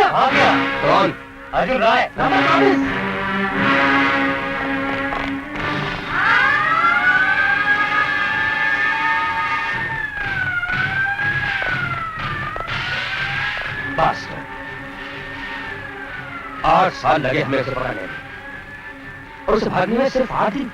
गया। आ गया। कौन? अर्जुन राय। रमन वापिस। बास्टर। 8 साल लगे हमें उसे पकड़ने में और उसे भागने में सिर्फ 8 दिन।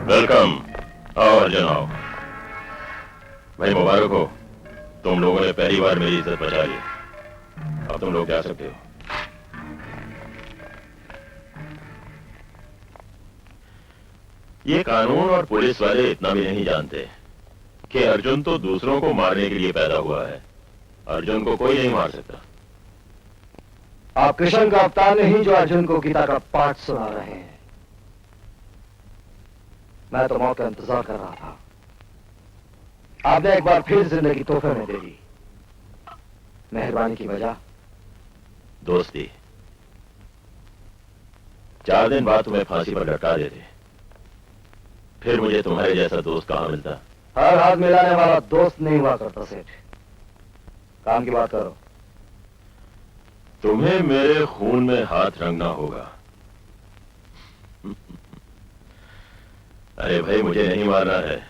वेलकम। आओ अर्जुन आओ। भाई मुबारक हो, तुम लोगों ने पहली बार मेरी इज्जत बचा ली। अब तुम लोग जा सकते हो। ये कानून और पुलिस वाले इतना भी नहीं जानते कि अर्जुन तो दूसरों को मारने के लिए पैदा हुआ है। अर्जुन को कोई नहीं मार सकता। आप कृष्ण का अवतार नहीं जो अर्जुन को गीता का पाठ सुना रहे हैं। मैं तो मौत का इंतजार कर रहा था। आपने एक बार फिर जिंदगी तोहफे में दे दी। मेहरबानी की वजह? दोस्ती। 4 दिन बाद तुम्हें फांसी पर लटका देते, फिर मुझे तुम्हारे जैसा दोस्त कहां मिलता। हर हाथ मिलाने वाला दोस्त नहीं हुआ करता सेठ। काम की बात करो। तुम्हें मेरे खून में हाथ रंगना होगा। अरे भाई, मुझे नहीं मारना है,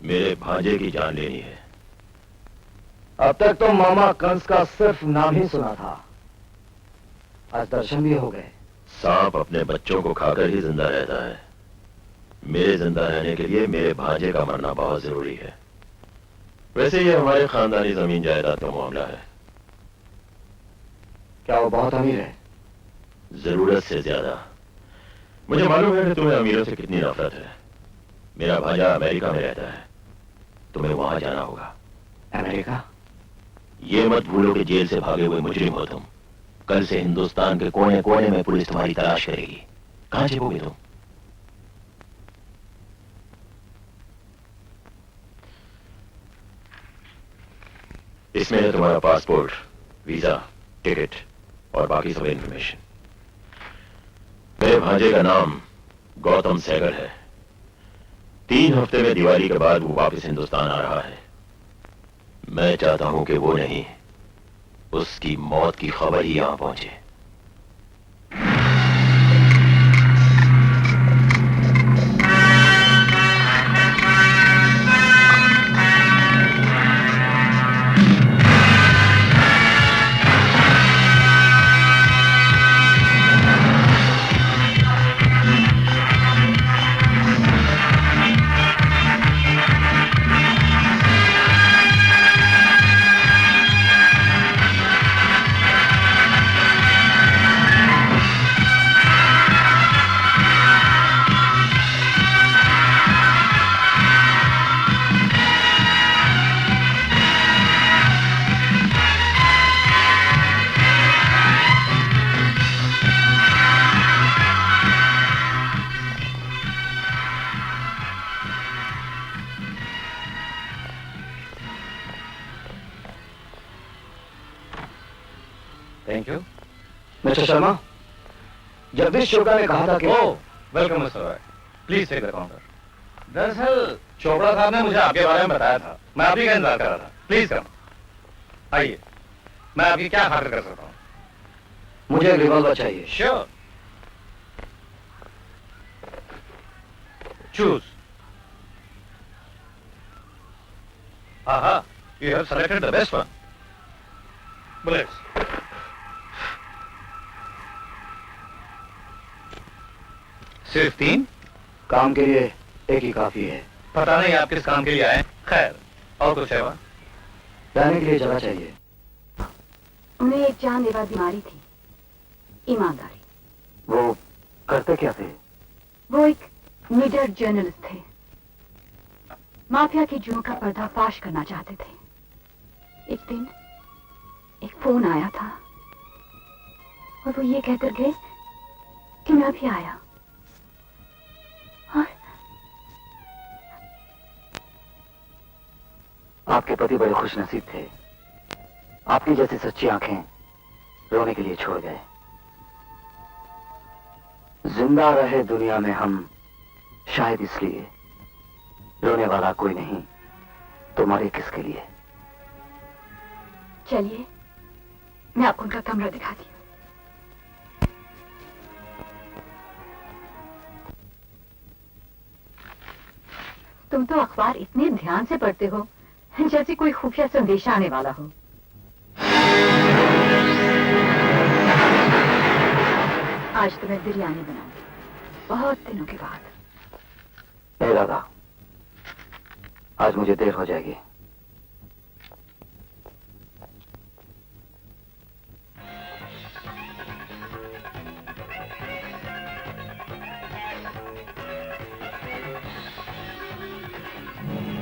मेरे भांजे की जान लेनी है। अब तक तो मामा कंस का सिर्फ नाम ही सुना था, आज दर्शन भी हो गए। सांप अपने बच्चों को खाकर ही जिंदा रहता है। मेरे जिंदा रहने के लिए मेरे भांजे का मरना बहुत जरूरी है। वैसे ये हमारे खानदानी जमीन जायदाद का मामला है। क्या वो बहुत अमीर है? जरूरत से ज्यादा। मुझे मालूम है कि तुम्हें अमीरों से कितनी नफरत है। मेरा भांजा अमेरिका में रहता है, तुम्हें वहां जाना होगा। अमेरिका? ये मत भूलो कि जेल से भागे हुए मुजरिम हो तुम। कल से हिंदुस्तान के कोने कोने में पुलिस तुम्हारी तलाश करेगी। कहां छिपोगे तुम? इसमें है तुम्हारा पासपोर्ट, वीजा, टिकट और बाकी सब इंफॉर्मेशन। मेरे भांजे का नाम गौतम सहगल है। 3 हफ्ते में दिवाली के बाद वो वापस हिंदुस्तान आ रहा है। मैं चाहता हूं कि वो नहीं, उसकी मौत की खबर ही यहां पहुंचे। Thank you. Mister Sharma, Jagdish Chopra ने कहा था कि welcome mister Roy, please take the counter. दरअसल चोपड़ा साहब ने मुझे आपके बारे में बताया था, मैं आपकी का इंतजार कर रहा था। प्लीज कम, आइए, मैं आपकी क्या खातिर कर सकता हूँ? मुझे एक रिवॉल्वर चाहिए। Sure, choose. aha, you have selected the best one. Bullets. सिर्फ 3? काम के लिए एक ही काफी है। पता नहीं आप किस काम के लिए आए। खैर, और कुछ सेवा? रहने के लिए जगह चाहिए। उन्हें एक जानलेवा बीमारी थी, ईमानदारी। वो करते क्या थे? वो एक निडर जर्नलिस्ट थे। माफिया के जुर्म का पर्दाफाश करना चाहते थे। एक दिन एक फोन आया था और वो ये कहकर गए कि मैं अभी आया। और आपके पति बड़े खुशनसीब थे। आपकी जैसी सच्ची आंखें रोने के लिए छोड़ गए। जिंदा रहे दुनिया में हम शायद इसलिए, रोने वाला कोई नहीं तो मरे किसके लिए। चलिए मैं आपको उनका कमरा दिखाती हूँ। तुम तो अखबार इतने ध्यान से पढ़ते हो जैसे कोई खुफिया संदेश आने वाला हो। आज तो मैं बिरयानी बनाऊंगी, बहुत दिनों के बाद। नहीं दादा, आज मुझे देर हो जाएगी।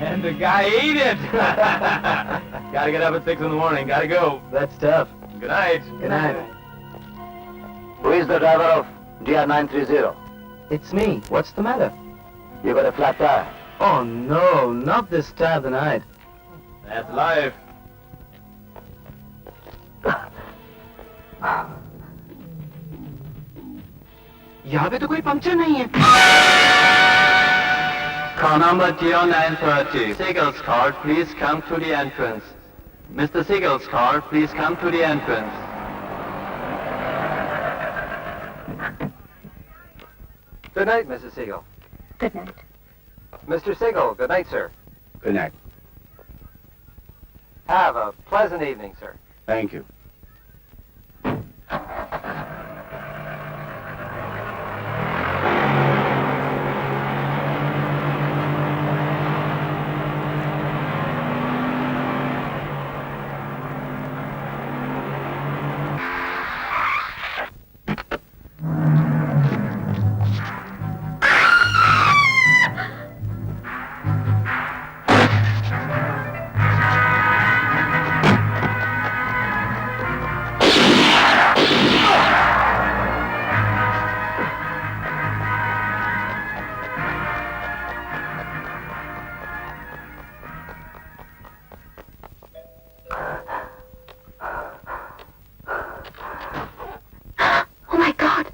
And the guy ate it! Gotta get up at 6 in the morning, gotta go. That's tough. Good night. Good night. Who is the driver of DR930? It's me. What's the matter? You got a flat tire. Oh no, not this time of the night. That's life. यहाँ पे तो कोई puncture नहीं है। Car number 0930. Seagull's car, please come to the entrance. Mr. Seagull's car, please come to the entrance. Good night, Mrs. Siegel. Good night. Mr. Siegel, good night, sir. Good night. Have a pleasant evening, sir. Thank you. Oh my God!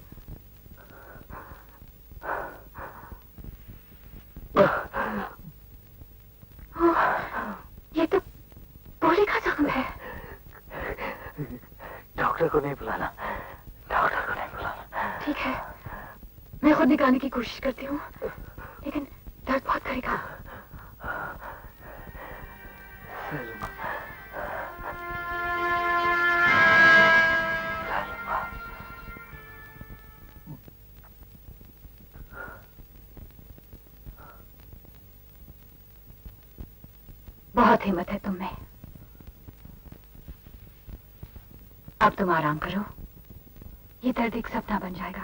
ये तो गोली का जख्म है। Doctor को नहीं बुलाना, doctor को नहीं बुलाना। ठीक है, मैं खुद निकालने की कोशिश करती हूँ, लेकिन दर्द बहुत करेगा। बहुत हिम्मत है तुम में। अब तुम आराम करो, ये दर्द एक सपना बन जाएगा।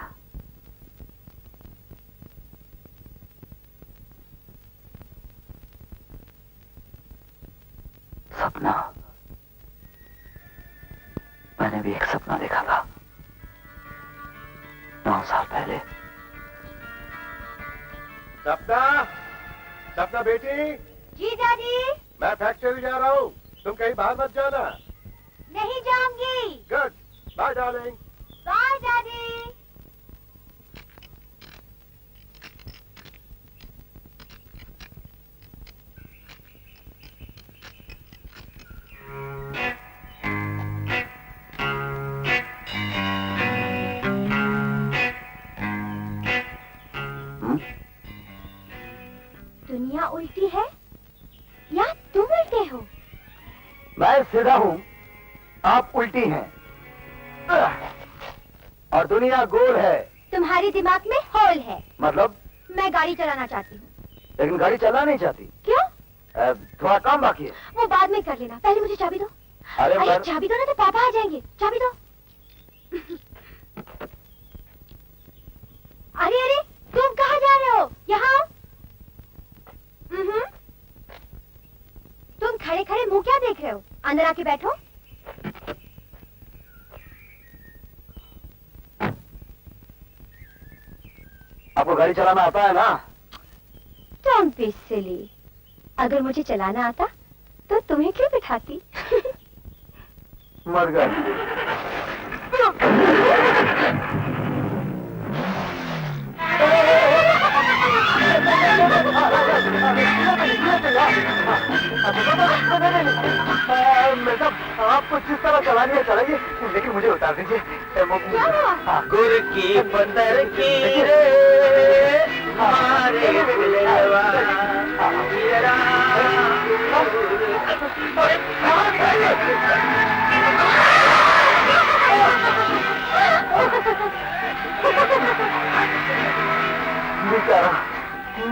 सपना? मैंने भी एक सपना देखा था 9 साल पहले। सपना, सपना बेटी, जी दादी। मैं फैक्ट्री जा रहा हूँ, तुम कहीं बाहर मत जाना। नहीं जाऊंगी। Good, bye darling. बाय दादी। दुनिया उल्टी है या तुम उल्टे हो? मैं सीधा हूं, आप उल्टी हैं। और दुनिया गोल है। तुम्हारे दिमाग में होल है। मतलब? मैं गाड़ी चलाना चाहती हूँ। लेकिन गाड़ी चला नहीं चाहती। क्यों? थोड़ा काम बाकी है। वो बाद में कर लेना, पहले मुझे चाबी दो। अरे अरे चाबी दो ना, तो पापा आ जाएंगे। चाबी दो। अरे अरे, तुम कहाँ जा रहे हो? यहाँ आओ। तुम खड़े खड़े मुंह क्या देख रहे हो? अंदर आके बैठो। आपको गाड़ी चलाना आता है ना? Don't be silly. अगर मुझे चलाना आता तो तुम्हें क्यों बिठाती? मर गए। आप कुछ इस तरह चलानी है चलाइए, लेकिन मुझे उतार दीजिए। गुर की पत्थर की रे मारे दिलवा मेरा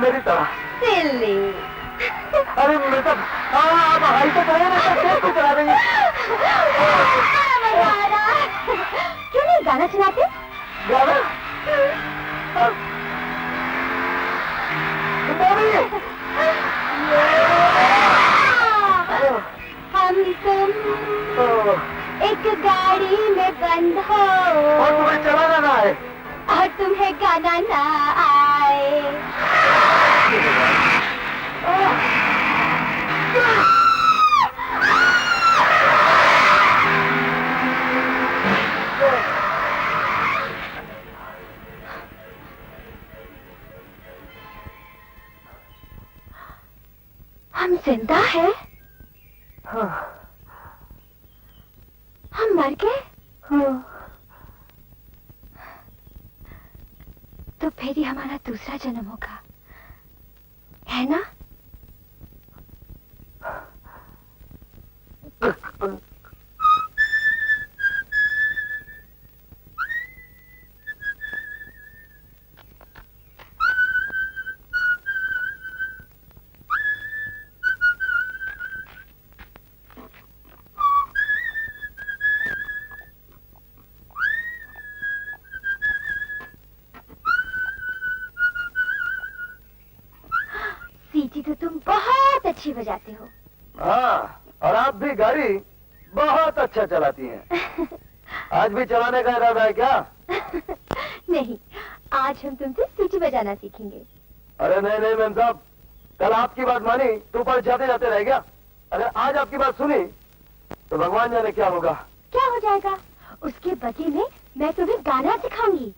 मेरी तरह सिल्ली। अरे मतलब आप हाई तो करें ना, तो चला रही क्यों नहीं गाना सुनाते? गाना हम तुम एक गाड़ी में बंद हो और तुम्हें चलाना ना आए और तुम्हें गाना ना आए। हम जिंदा हैं? हाँ। हम मर गए? हाँ। तो फिर ही हमारा दूसरा जन्म होगा, है ना? सीटी तो तुम बहुत अच्छी बजाते हो। हाँ, और आप भी गाड़ी बहुत अच्छा चलाती हैं। आज भी चलाने का इरादा है क्या? नहीं, आज हम तुमसे सीटी बजाना सीखेंगे। अरे नहीं नहीं मैम साहब, कल आपकी बात मानी तो ऊपर जाते जाते रह गया। अगर आज आपकी बात सुनी तो भगवान जाने क्या होगा। क्या हो जाएगा? उसके बदले में मैं तुम्हें गाना सिखाऊंगी।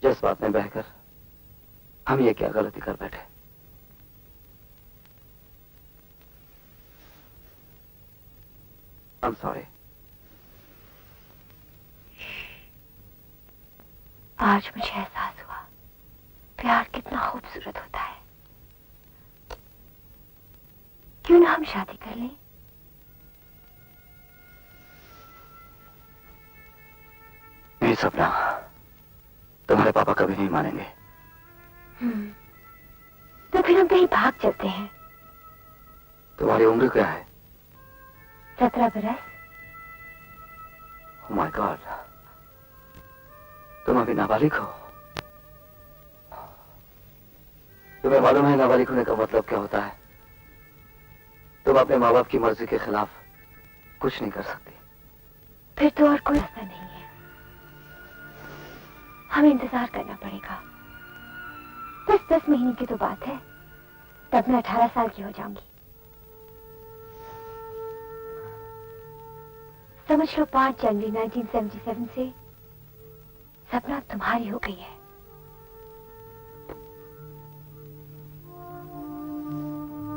जज्बात में बहकर हम ये क्या गलती कर बैठे। I'm sorry. आज मुझे एहसास हुआ प्यार कितना खूबसूरत होता है। क्यों ना हम शादी कर लें? नहीं सपना, तुम्हारे पापा कभी नहीं मानेंगे। तो फिर हम कहीं भाग चलते हैं। तुम्हारी उम्र क्या है? 17 बरस। Oh my God, तुम अभी नाबालिग हो। तुम्हें मालूम है नाबालिग होने का मतलब क्या होता है? तुम अपने माँ बाप की मर्जी के खिलाफ कुछ नहीं कर सकती। फिर तो और कोई रास्ता नहीं है। हमें इंतजार करना पड़ेगा। 10 महीने की तो बात है, तब मैं 18 साल की हो जाऊंगी। समझ लो 5 जनवरी 1977 से सपना तुम्हारी हो गई है।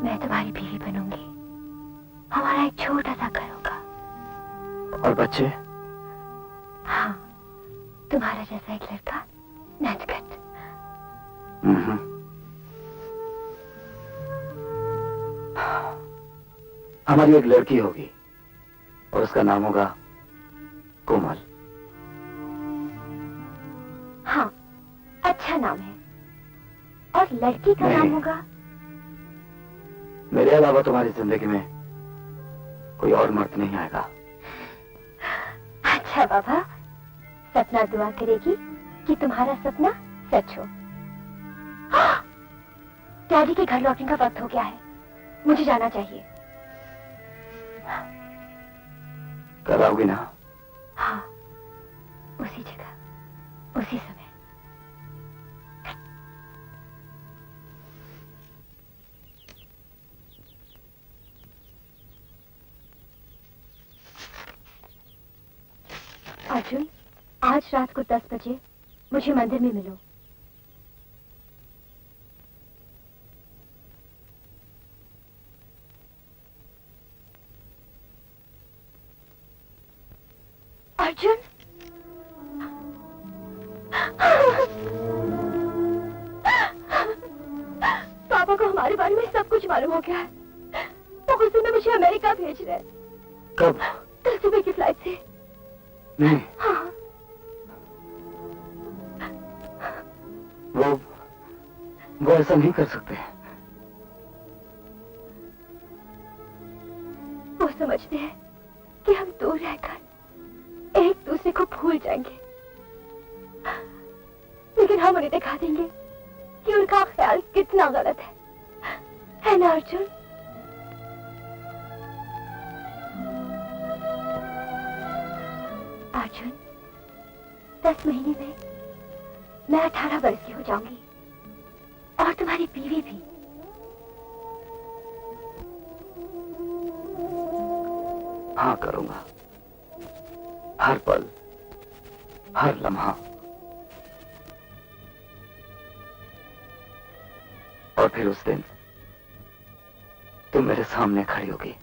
मैं तुम्हारी बीवी बनूंगी। हमारा एक छोटा सा घर होगा। और बच्चे? हाँ, तुम्हारा जैसा एक लड़का नटखट। हमारी एक लड़की होगी और उसका नाम होगा कोमल। हाँ, अच्छा नाम है। और लड़की का नाम होगा? मेरे अलावा तुम्हारी जिंदगी में कोई और मर्द नहीं आएगा। अच्छा बाबा, सपना दुआ करेगी कि तुम्हारा सपना सच हो। डैडी के घर लौटने का वक्त हो गया है, मुझे जाना चाहिए। कल आओगी ना? हाँ, उसी जगह, उसी समय। अर्जुन, आज रात को 10 बजे मुझे मंदिर में मिलो। अर्जुन, पापा को हमारे बारे में सब कुछ मालूम हो गया है। वो गुस्से में मुझे अमेरिका भेज रहे हैं। कब? कल सुबह की फ्लाइट से। नहीं। हाँ। वो ऐसा नहीं कर सकते। वो समझते हैं कि हम दूर रहकर एक दूसरे को भूल जाएंगे, लेकिन हम उन्हें दिखा देंगे कि उनका ख्याल कितना गलत है ना अर्जुन? अर्जुन, 10 महीने में मैं 18 वर्ष की हो जाऊंगी और तुम्हारी बीवी भी। हाँ करूंगा, हर पल, हर लम्हा। और फिर उस दिन तुम मेरे सामने खड़ी होगी,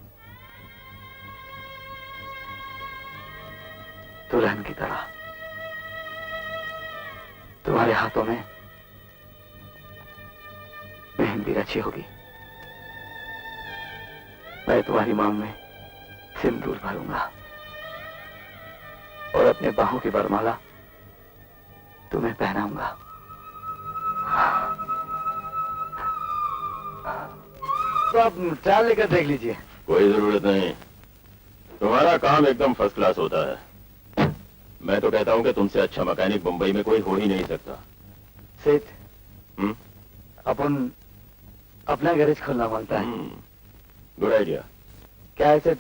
दुल्हन की तरह। तुम्हारे हाथों में मेहंदी रची होगी, मैं तुम्हारी मांग में सिंदूर भरूंगा और अपने बाहों की वरमाला तुम्हें पहनाऊंगा। तो आप चाल लेकर देख लीजिए। कोई जरूरत नहीं, तुम्हारा काम एकदम फर्स्ट क्लास होता है। मैं तो कहता हूं कि तुमसे अच्छा मैकेनिक मुंबई में कोई हो ही नहीं सकता। सेठ, अपन अपना गैरेज खोलना मांगता है। Good idea. क्या है सेठ,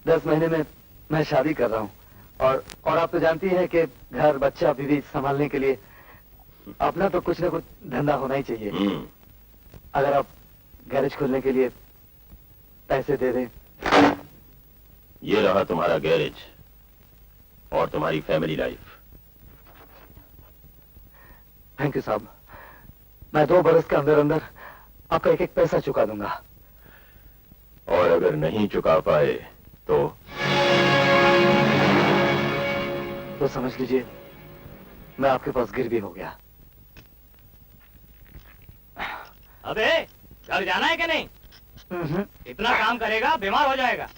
10 महीने में मैं शादी कर रहा हूँ और आप तो जानती हैं कि घर बच्चा बीवी संभालने के लिए अपना तो कुछ ना कुछ धंधा होना ही चाहिए। अगर आप गैरेज खोलने के लिए पैसे दे दें। ये रहा तुम्हारा गैरेज और तुम्हारी फैमिली लाइफ। थैंक यू साहब, मैं 2 बरस के अंदर अंदर आपका एक एक पैसा चुका दूंगा। और अगर नहीं चुका पाए तो समझ लीजिए मैं आपके पास गिरवी हो गया। अबे घर जाना है कि नहीं? इतना काम करेगा बीमार हो जाएगा।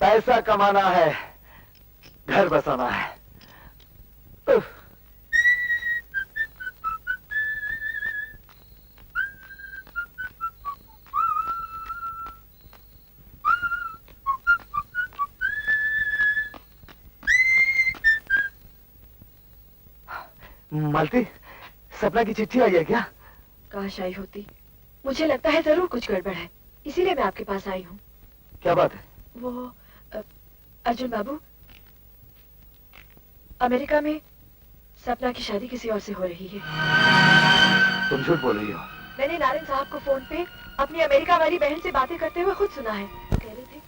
पैसा कमाना है, घर बसाना है। उफ। मालती, सपना की चिट्ठी आई है क्या? काश आई होती। मुझे लगता है जरूर कुछ गड़बड़ है, इसीलिए मैं आपके पास आई हूँ। क्या बात है? वो अर्जुन बाबू, अमेरिका में सपना की शादी किसी और से हो रही है। तुम झूठ बोल रही हो। मैंने नारायण साहब को फोन पे अपनी अमेरिका वाली बहन से बातें करते हुए खुद सुना है। कह रहे थे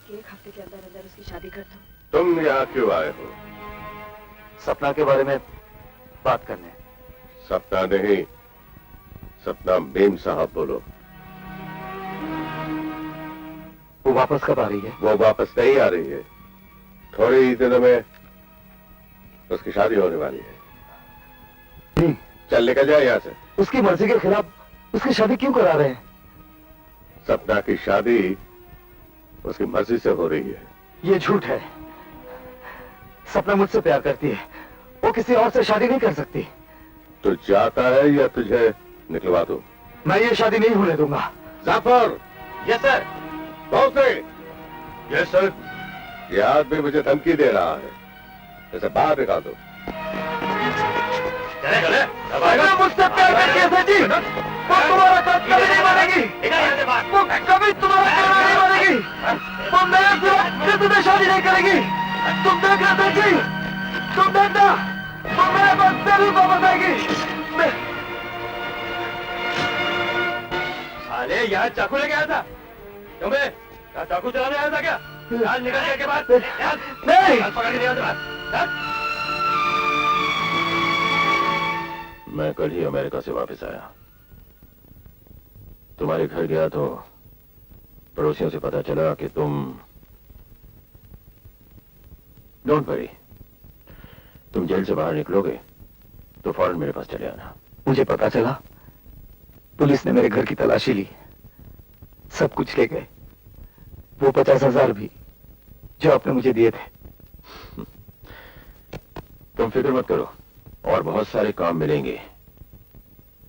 कि 1 हफ्ते के अंदर अंदर उसकी शादी कर दो। तुम यहाँ क्यों आए हो? सपना के बारे में बात करने। सपना नहीं, सपना बेम साहब बोलो। वो वापस कब आ रही है? वो वापस नहीं आ रही है, थोड़े ही दिनों में उसकी शादी होने वाली है। नहीं, चल निकल जाए यहाँ से। उसकी मर्जी के खिलाफ उसकी शादी क्यों करा रहे हैं? सपना की शादी उसकी मर्जी से हो रही है। ये झूठ है। सपना मुझसे प्यार करती है, वो किसी और से शादी नहीं कर सकती। तू जाता है या तुझे निकलवा दूं? मैं ये शादी नहीं होने दूंगा। जाफर! Yes sir. पहुंचे। Yes sir. ये आदमी मुझे धमकी दे रहा है, इसे बाहर निकाल दो। चले चले। सपना मुझसे प्यार करती है सर जी। वो तुम्हारा साथ कभी नहीं मानेगी। वो कभी तुम्हारा कहना नहीं मानेगी। वो मेरे सिवा किसी से शादी नहीं करेगी। तुम देखना सर जी, तुम देखना, वो मेरे पास जरूर वापस आएगी। साले यहाँ चाकू लेके आया था क्यों बे? यहाँ चाकू चलाने आया था क्या? आज निकलने के बाद नहीं। पकड़ के दिया था। मैं कल ही अमेरिका से वापस आया। तुम्हारे घर गया तो पड़ोसियों से पता चला कि तुम डोंट वरी, तुम जेल से बाहर निकलोगे तो फौरन मेरे पास चले आना। मुझे पता चला, पुलिस ने मेरे घर की तलाशी ली, सब कुछ ले गए, वो 50,000 भी जो आपने मुझे दिए थे। तुम फिक्र मत करो, और बहुत सारे काम मिलेंगे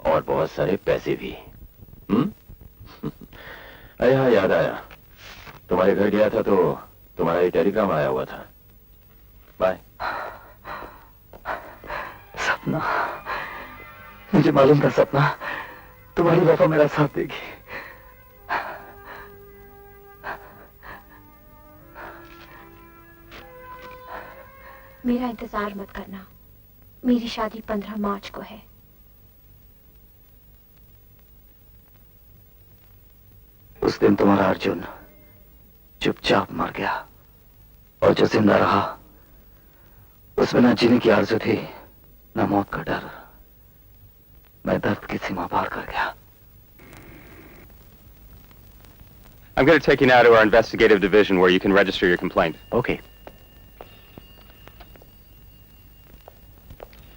और बहुत सारे पैसे भी। अरे हाँ, याद आया, तुम्हारे घर गया था तो तुम्हारा ये टेलीग्राम आया हुआ था। बाय। सपना, मुझे मालूम था सपना तुम्हारी वफा मेरा साथ देगी। मेरा इंतजार मत करना, मेरी शादी 15 मार्च को है। उस दिन तुम्हारा अर्जुन चुपचाप मर गया, और जो जिंदा रहा उसमें ना जीने की आरज़ू थी ना मौत का डर। मैं दर्द की सीमा पार कर गया। I'm going to take you now to our investigative division where you can register your complaint. Okay.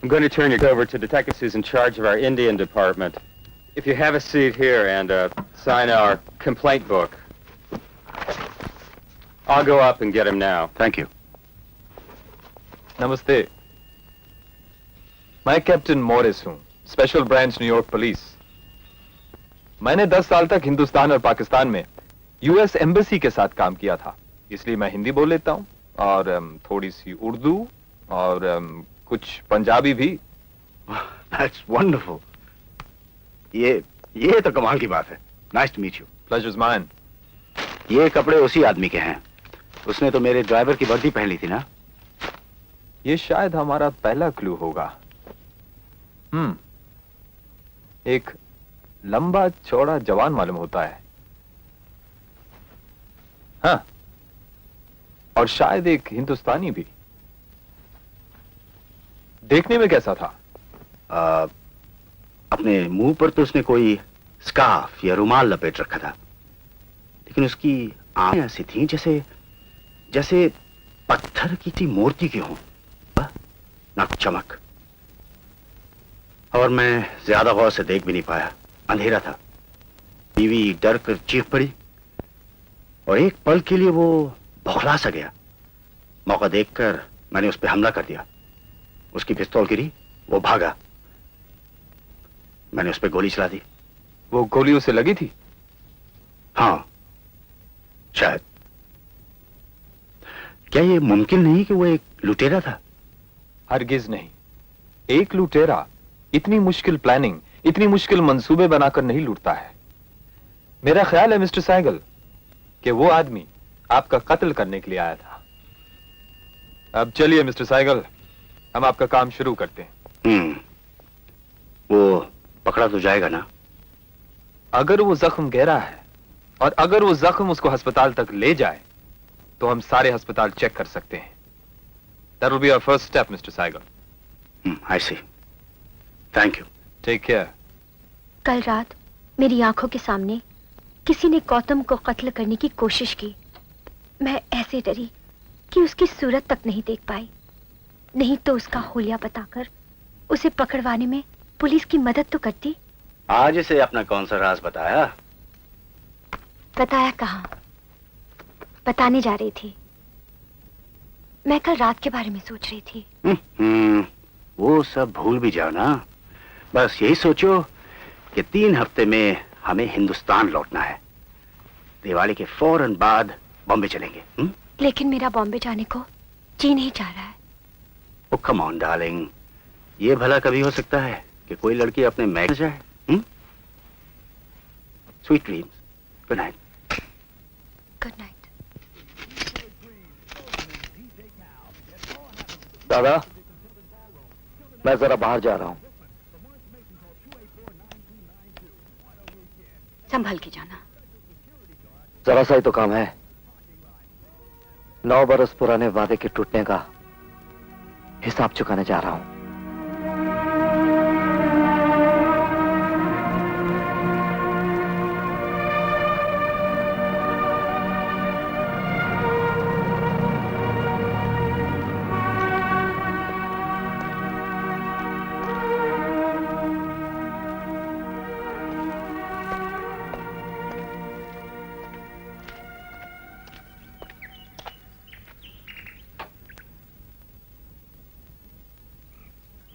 I'm going to turn you over to detectives who's in charge of our Indian department. If you have a seat here and sign our complaint book. I'll go up and get him now. Thank you. नमस्ते, मैं captain Morris हूँ, special branch New York police. मैंने 10 साल तक हिंदुस्तान और पाकिस्तान में US embassy के साथ काम किया था, इसलिए मैं हिंदी बोल लेता हूँ और थोड़ी सी उर्दू और कुछ पंजाबी भी। That's wonderful. ये तो कमाल की बात है। Nice to meet you. Pleasure's mine. ये कपड़े उसी आदमी के हैं, उसने तो मेरे ड्राइवर की वर्दी पहन ली थी ना। ये शायद हमारा पहला क्लू होगा। एक लंबा चौड़ा जवान मालूम होता है। हाँ, और शायद एक हिंदुस्तानी भी। देखने में कैसा था? अपने मुंह पर तो उसने कोई स्कार्फ या रुमाल लपेट रखा था, लेकिन उसकी आंखें ऐसी थीं जैसे पत्थर की सी मूर्ति की हों, ना चमक। और मैं ज्यादा गौर से देख भी नहीं पाया, अंधेरा था। बीवी डर कर चीख पड़ी और एक पल के लिए वो बौखला सा गया। मौका देखकर मैंने उस पर हमला कर दिया। उसकी पिस्तौल गिरी, वो भागा, मैंने उस पर गोली चला दी। वो गोली उसे लगी थी? हाँ, शायद। क्या ये मुमकिन नहीं कि वो एक लुटेरा था? हरगिज नहीं। एक लुटेरा इतनी मुश्किल प्लानिंग, इतनी मुश्किल मंसूबे बनाकर नहीं लूटता है। मेरा ख्याल है मिस्टर सहगल कि वो आदमी आपका कत्ल करने के लिए आया था। अब चलिए मिस्टर सहगल, हम आपका काम शुरू करते हैं। वो पकड़ा तो जाएगा ना? अगर वो जख्म गहरा है और अगर वो जख्म उसको अस्पताल तक ले जाए तो हम सारे अस्पताल चेक कर सकते हैं। That will be our first step, Mr. Saigal. I see. Thank you. Take care. कल रात मेरी आंखों के सामने किसी ने गौतम को कत्ल करने की कोशिश की। मैं ऐसे डरी कि उसकी सूरत तक नहीं देख पाई। नहीं तो उसका होलिया बताकर उसे पकड़वाने में पुलिस की मदद तो करती। आज इसे अपना कौन सा राज बताया? बताया कहाँ, बताने जा रही थी। मैं कल रात के बारे में सोच रही थी। वो सब भूल भी जाओ ना। बस यही सोचो कि 3 हफ्ते में हमें हिंदुस्तान लौटना है। दिवाली के फौरन बाद बॉम्बे चलेंगे। लेकिन मेरा बॉम्बे जाने को जी नहीं चाह रहा है। ओ कम ऑन डार्लिंग, ये भला कभी हो सकता है कि कोई लड़की अपने मैच जाए? Sweet dreams, good night. Good night. दादा, मैं जरा बाहर जा रहा हूं। संभल के जाना। जरा सा ही तो काम है। 9 बरस पुराने वादे के टूटने का हिसाब चुकाने जा रहा हूं।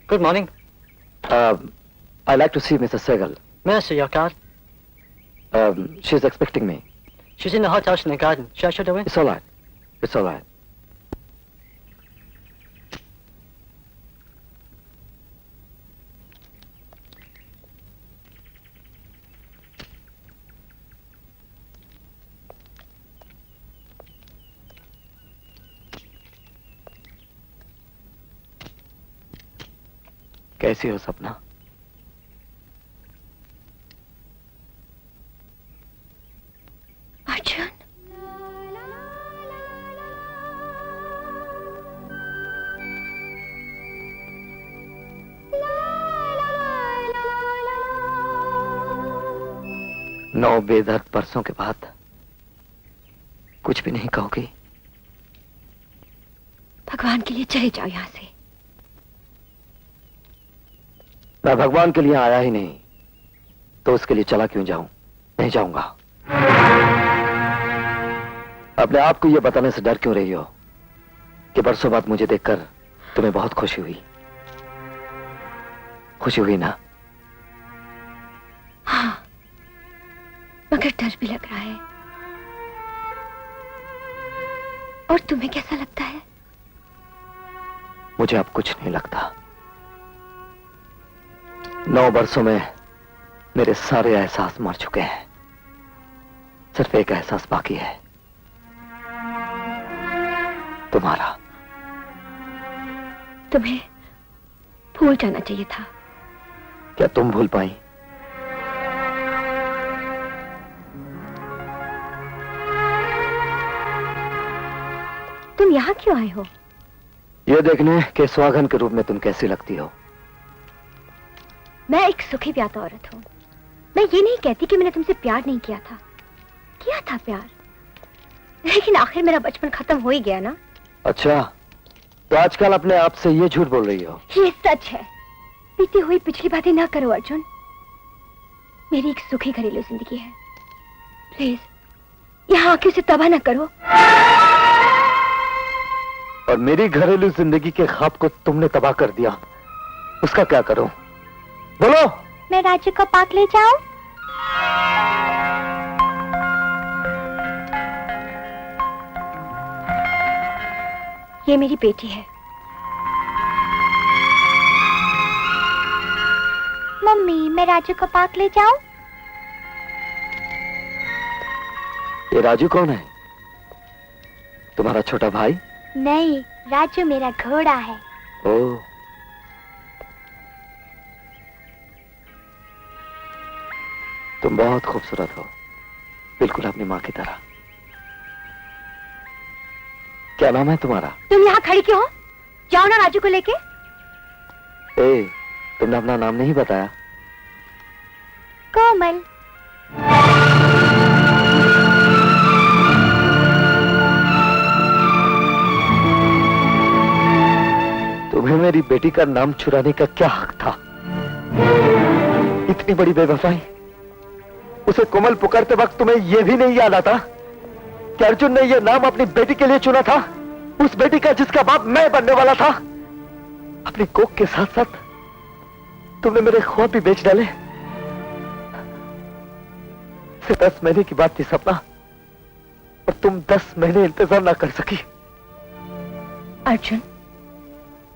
Good morning. I'd like to see Mrs. Sehgal. May I see your card? She's expecting me. She's in the hothouse in the garden. Shall I show her in? It's all right. It's all right. कैसी हो सपना? अर्जुन, नौ बेदर्द बरसों के बाद कुछ भी नहीं कहोगी? भगवान के लिए चले जाओ यहां से। मैं भगवान के लिए आया ही नहीं तो उसके लिए चला क्यों जाऊं? नहीं जाऊंगा। अपने आप को यह बताने से डर क्यों रही हो कि बरसों बाद मुझे देखकर तुम्हें बहुत खुशी हुई? खुशी हुई ना? हाँ, मगर डर भी लग रहा है। और तुम्हें कैसा लगता है? मुझे अब कुछ नहीं लगता। 9 बरसों में मेरे सारे एहसास मर चुके हैं। सिर्फ एक एहसास बाकी है, तुम्हारा। तुम्हें भूल जाना चाहिए था। क्या तुम भूल पाई? तुम यहाँ क्यों आए हो? यह देखने के सुहागन के रूप में तुम कैसी लगती हो। मैं एक सुखी प्यासा औरत हूँ। मैं ये नहीं कहती कि मैंने तुमसे प्यार नहीं किया था। किया था प्यार, लेकिन आखिर मेरा बचपन खत्म हो ही गया ना। अच्छा, तो आजकल अपने आप से ये झूठ बोल रही हो? ये सच है। बीती हुई पिछली बातें ना करो अर्जुन। मेरी एक सुखी घरेलू जिंदगी है। प्लीज यहाँ आके उसे तबाह ना करो। और मेरी घरेलू जिंदगी के ख्वाब को तुमने तबाह कर दिया, उसका क्या करूं? बोलो। मैं राजू को पार्क ले जाऊं? ये मेरी बेटी है। मम्मी, मैं राजू को पार्क ले जाऊं? ये राजू कौन है? तुम्हारा छोटा भाई? नहीं, राजू मेरा घोड़ा है। ओह, तुम बहुत खूबसूरत हो, बिल्कुल अपनी माँ की तरह। क्या नाम है तुम्हारा? तुम यहाँ खड़ी क्यों हो? जाओ ना राजू को लेके। ए, तुमने अपना नाम नहीं बताया। कोमल। तुम्हें मेरी बेटी का नाम चुराने का क्या हक था? इतनी बड़ी बेवफाई। उसे कोमल पुकारते वक्त तुम्हें यह भी नहीं याद आता कि अर्जुन ने यह नाम अपनी बेटी के लिए चुना था, उस बेटी का जिसका बाप मैं बनने वाला था। अपनी कोख के साथ साथ तुमने मेरे ख्वाब भी बेच डाले। सिर्फ 10 महीने की बात थी सपना, और तुम 10 महीने इंतजार ना कर सकी। अर्जुन,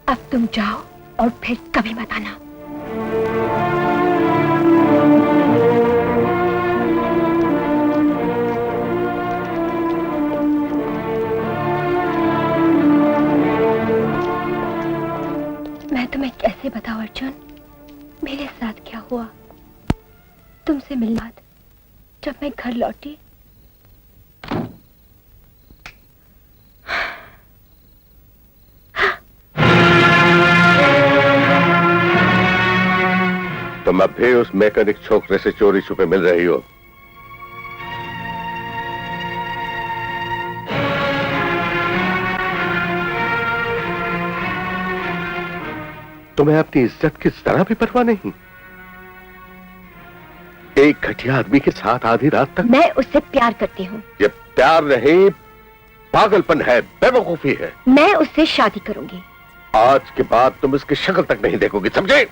अब तुम जाओ और फिर कभी मत आना। मैं तुम्हें कैसे बताऊं अर्जुन, मेरे साथ क्या हुआ। तुमसे मिलने बाद जब मैं घर लौटी, तुम अब भी उस मैकेनिक छोकरे से चोरी छुपे मिल रही हो। तुम्हें अपनी इज्जत की जरा भी परवाह नहीं। एक घटिया आदमी के साथ आधी रात तक। मैं उससे प्यार करती हूँ। ये प्यार नहीं, पागलपन है, बेवकूफी है। मैं उससे शादी करूंगी। आज के बाद तुम इसकी शक्ल तक नहीं देखोगी, समझे?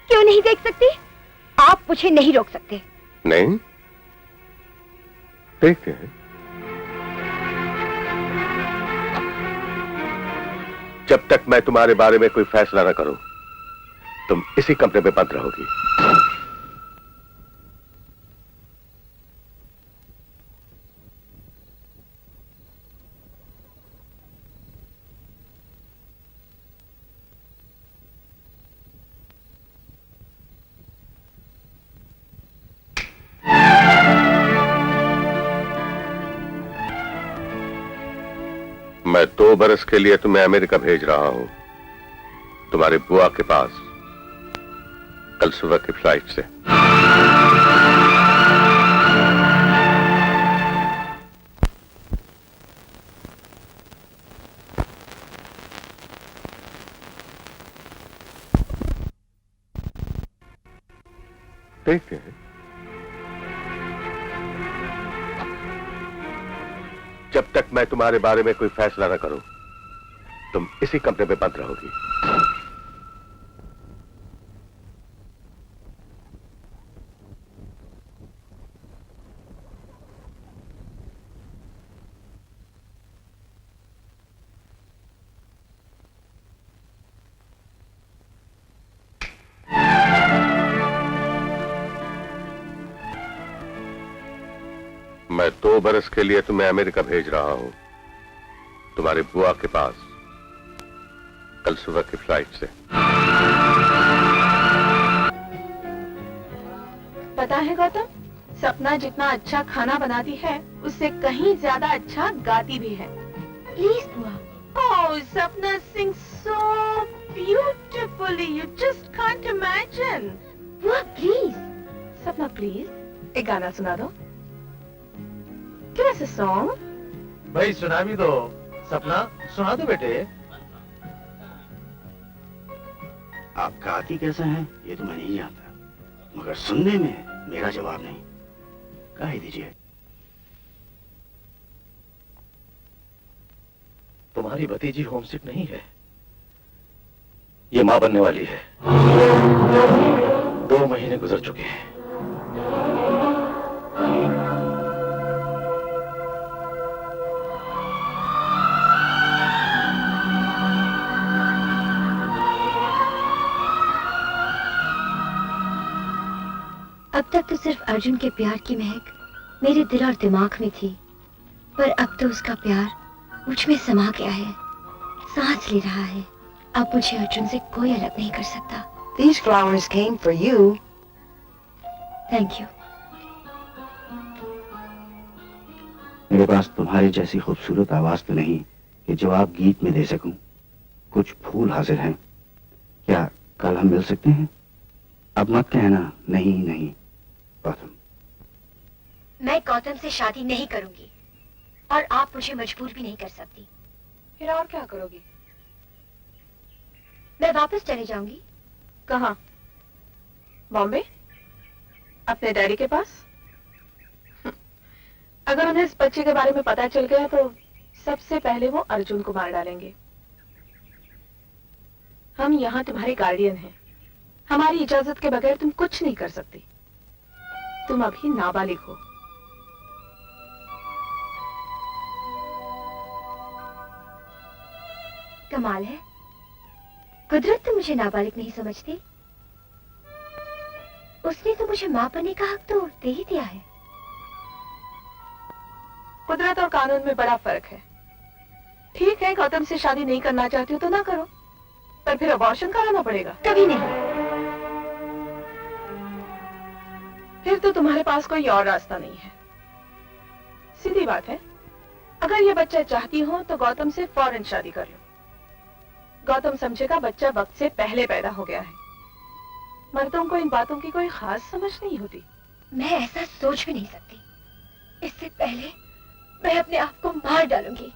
क्यों नहीं देख सकती? आप मुझे नहीं रोक सकते। नहीं, देखते हैं। जब तक मैं तुम्हारे बारे में कोई फैसला ना करूं, तुम इसी कमरे में बंद रहोगी। मैं 2 बरस के लिए तुम्हें अमेरिका भेज रहा हूं, तुम्हारी बुआ के पास, कल सुबह की फ्लाइट से। देखते हैं। जब तक मैं तुम्हारे बारे में कोई फैसला ना करूं, तुम इसी कमरे में बंद रहोगी। मैं 2 बरस के लिए तुम्हें अमेरिका भेज रहा हूं, तुम्हारी बुआ के पास, कल सुबह की फ्लाइट से। पता है गौतम, सपना जितना अच्छा खाना बनाती है, उससे कहीं ज्यादा अच्छा गाती भी है। प्लीज बुआ। Oh, Sapna sings so beautifully. You just can't imagine. बुआ प्लीज। सपना प्लीज, एक गाना सुना दो। Give us a song. भाई सुना भी दो। सपना सुना दो बेटे। आप गाती कैसे हैं ये तो मैं नहीं जानता, मगर सुनने में मेरा जवाब नहीं। गा ही दीजिए। तुम्हारी भतीजी होमसिक नहीं है, ये मां बनने वाली है। 2 महीने गुजर चुके हैं। अब तक तो सिर्फ अर्जुन के प्यार की महक मेरे दिल और दिमाग में थी, पर अब तो उसका प्यार मुझ में समा गया है, सांस ले रहा है। अब मुझे अर्जुन से कोई अलग नहीं कर सकता। These flowers came for you. Thank you. मेरे पास तुम्हारी जैसी खूबसूरत आवाज तो नहीं कि जवाब गीत में दे सकूं। कुछ फूल हाजिर हैं, क्या कल हम मिल सकते हैं? अब मत कहना नहीं नहीं। गौतम, मैं गौतम से शादी नहीं करूंगी और आप मुझे मजबूर भी नहीं कर सकती। फिर और क्या करोगी? मैं वापस चले जाऊंगी। कहाँ? बॉम्बे? अपने डैडी के पास? अगर उन्हें इस बच्चे के बारे में पता चल गया तो सबसे पहले वो अर्जुन को मार डालेंगे। हम यहाँ तुम्हारे गार्डियन हैं। हमारी इजाजत के बगैर तुम कुछ नहीं कर सकती। तुम अभी नाबालिग हो। कमाल है, कुदरत तो मुझे नाबालिग नहीं समझती। उसने तो मुझे मां बनने का हक तो दे ही दिया है। कुदरत और कानून में बड़ा फर्क है। ठीक है, गौतम से शादी नहीं करना चाहती हो तो ना करो, पर फिर अबॉर्शन कराना पड़ेगा। कभी नहीं। फिर तो तुम्हारे पास कोई और रास्ता नहीं है। सीधी बात है, अगर ये बच्चा चाहती हो तो गौतम से फौरन शादी कर लो। गौतम समझेगा बच्चा वक्त से पहले पैदा हो गया है। मर्दों को इन बातों की कोई खास समझ नहीं होती। मैं ऐसा सोच भी नहीं सकती। इससे पहले मैं अपने आप को मार डालूंगी।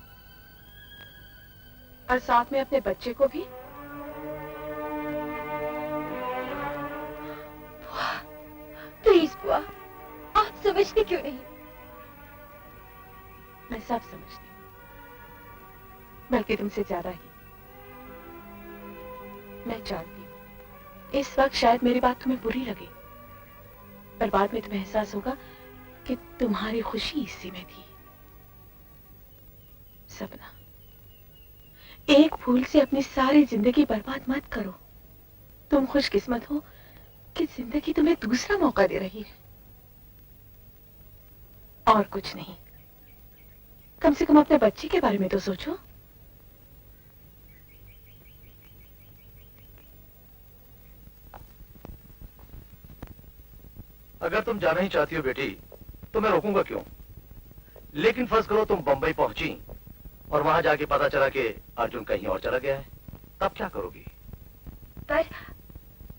और साथ में अपने बच्चे को भी। प्लीज बुआ, आप समझती क्यों नहीं? मैं सब समझती हूँ, बल्कि तुमसे ज्यादा ही। मैं जानती हूँ इस वक्त शायद मेरी बात तुम्हें बुरी लगे, पर बाद में तुम्हें एहसास होगा कि तुम्हारी खुशी इसी में थी। सपना, एक फूल से अपनी सारी जिंदगी बर्बाद मत करो। तुम खुशकिस्मत हो कि जिंदगी तुम्हें दूसरा मौका दे रही है, और कुछ नहीं। कम से कम अपने बच्चे के बारे में तो सोचो। अगर तुम जाना ही चाहती हो बेटी तो मैं रोकूंगा क्यों? लेकिन फर्ज करो तुम बंबई पहुंची और वहां जाके पता चला कि अर्जुन कहीं और चला गया है, तब क्या करोगी?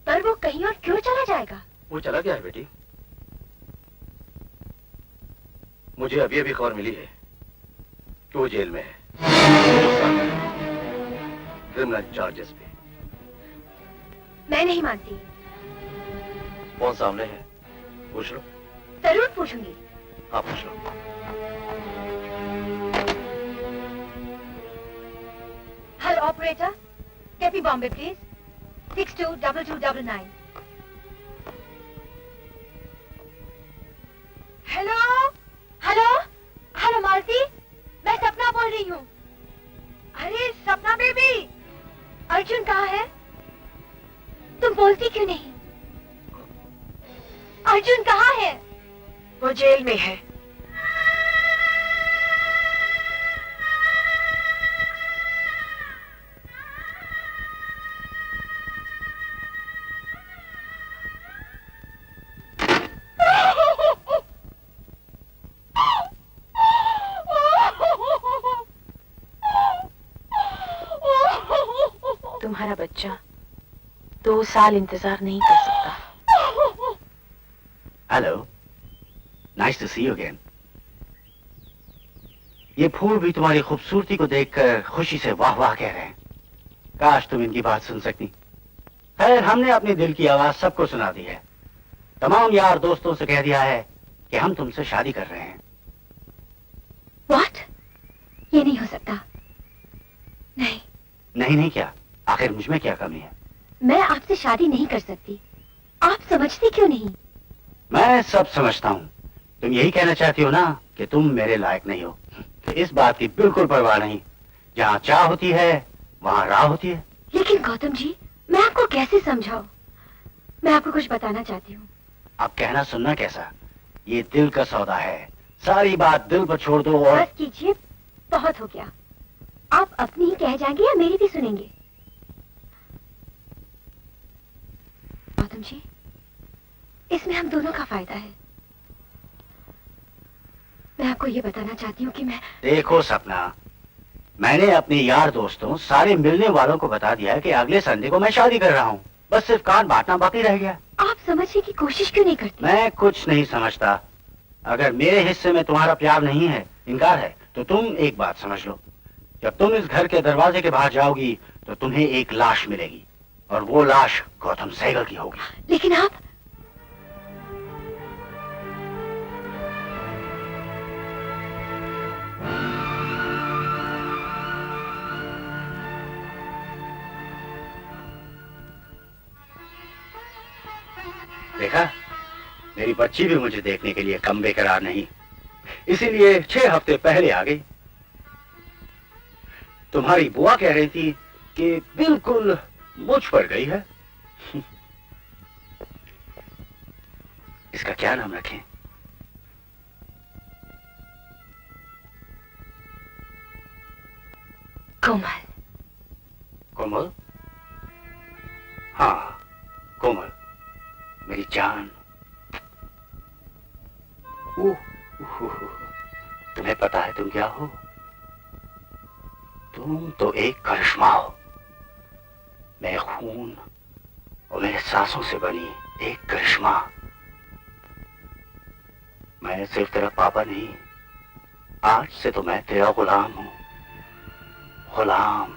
पर वो कहीं और क्यों चला जाएगा? वो चला गया है बेटी। मुझे अभी अभी खबर मिली है कि वो जेल में है, क्रिमिनल चार्जेस पे। मैं नहीं मानती। कौन सामने है? पूछ लो। जरूर पूछूंगी। हाँ पूछ लो। Hello operator, get me Bombay please. 622299। Hello hello hello Malti, मैं सपना बोल रही हूँ। अरे सपना बेबी, अर्जुन कहाँ है? तुम बोलती क्यों नहीं? अर्जुन कहाँ है? वो जेल में है। तुम्हारा बच्चा 2 साल इंतजार नहीं कर सकता। Hello, nice to see you again. ये फूल भी तुम्हारी खूबसूरती को देखकर खुशी से वाह वाह कह रहे हैं। काश तुम इनकी बात सुन सकती। खैर, हमने अपने दिल की आवाज सबको सुना दी है। तमाम यार दोस्तों से कह दिया है कि हम तुमसे शादी कर रहे हैं। What? ये नहीं हो सकता। नहीं नहीं क्या? आखिर मुझ में क्या कमी है? मैं आपसे शादी नहीं कर सकती। आप समझती क्यों नहीं? मैं सब समझता हूँ। तुम यही कहना चाहती हो ना कि तुम मेरे लायक नहीं हो। इस बात की बिल्कुल परवाह नहीं। जहाँ चाह होती है वहाँ राह होती है। लेकिन गौतम जी, मैं आपको कैसे समझाऊं? मैं आपको कुछ बताना चाहती हूँ। आप कहना सुनना कैसा? ये दिल का सौदा है। सारी बात दिल पर छोड़ दो और बस कीजिए, बहुत हो गया। आप अपनी ही कह जाएंगे या मेरी भी सुनेंगे? गौतम जी, इसमें हम दोनों का फायदा है। मैं आपको ये बताना चाहती हूँ कि मैं... देखो सपना, मैंने अपने यार दोस्तों सारे मिलने वालों को बता दिया है कि अगले संडे को मैं शादी कर रहा हूँ। बस सिर्फ कान बांटना बाकी रह गया। आप समझने की कोशिश क्यों नहीं करती? मैं कुछ नहीं समझता। अगर मेरे हिस्से में तुम्हारा प्यार नहीं है, इनकार है, तो तुम एक बात समझ लो। जब तुम इस घर के दरवाजे के बाहर जाओगी तो तुम्हें एक लाश मिलेगी। और वो लाश गौतम सहगल की होगी। लेकिन आप देखा, मेरी बच्ची भी मुझे देखने के लिए कम बेकरार नहीं, इसीलिए 6 हफ्ते पहले आ गई। तुम्हारी बुआ कह रही थी कि बिल्कुल मुझ पर गई है। इसका क्या नाम रखें? कोमल। कोमल? हाँ, कोमल, मेरी जान। तुम्हें पता है तुम क्या हो? तुम तो एक करिश्मा हो। मैं खून और मेरे सांसों से बनी एक करिश्मा। मैं सिर्फ तेरा पापा नहीं, आज से तो मैं तेरा गुलाम हूं। गुलाम।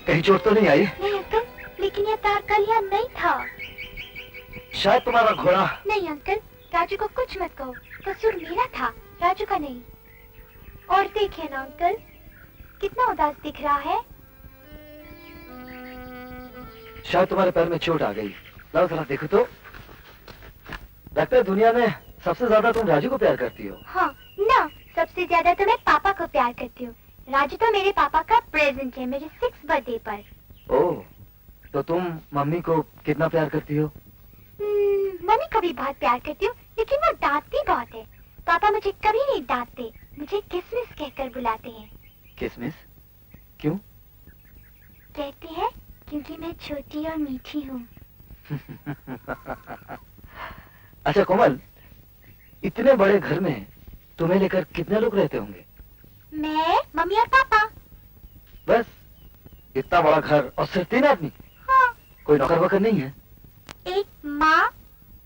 कहीं चोट तो नहीं आई? नहीं अंकल, लेकिन ये तार कल यहाँ नहीं था। शायद तुम्हारा घोड़ा। नहीं अंकल, राजू को कुछ मत कहो, कसूर मेरा था, राजू का नहीं। और देखिए ना अंकल, कितना उदास दिख रहा है। शायद तुम्हारे पैर में चोट आ गई। लाओ जरा देखो तो। लगता है दुनिया में सबसे ज्यादा तुम राजू को प्यार करती हो। हाँ ना, सबसे ज्यादा तो मैं पापा को प्यार करती हूँ। राजू तो मेरे पापा का प्रेजेंट है मेरे 6th बर्थडे पर। ओह, तो तुम मम्मी को कितना प्यार करती हो? मम्मी को भी बहुत प्यार करती हूँ, लेकिन वो डांटती बहुत है। पापा मुझे कभी नहीं डांटते, मुझे किसमिस कहकर बुलाते हैं। किसमिस? क्यों? कहते हैं क्योंकि मैं छोटी और मीठी हूँ। अच्छा कोमल, इतने बड़े घर में तुम्हें लेकर कितने लोग रहते होंगे? मैं, मम्मी और पापा। बस इतना बड़ा घर और सिर्फ 3 आदमी? हाँ। कोई नौकर वोकर नहीं है? एक माँ,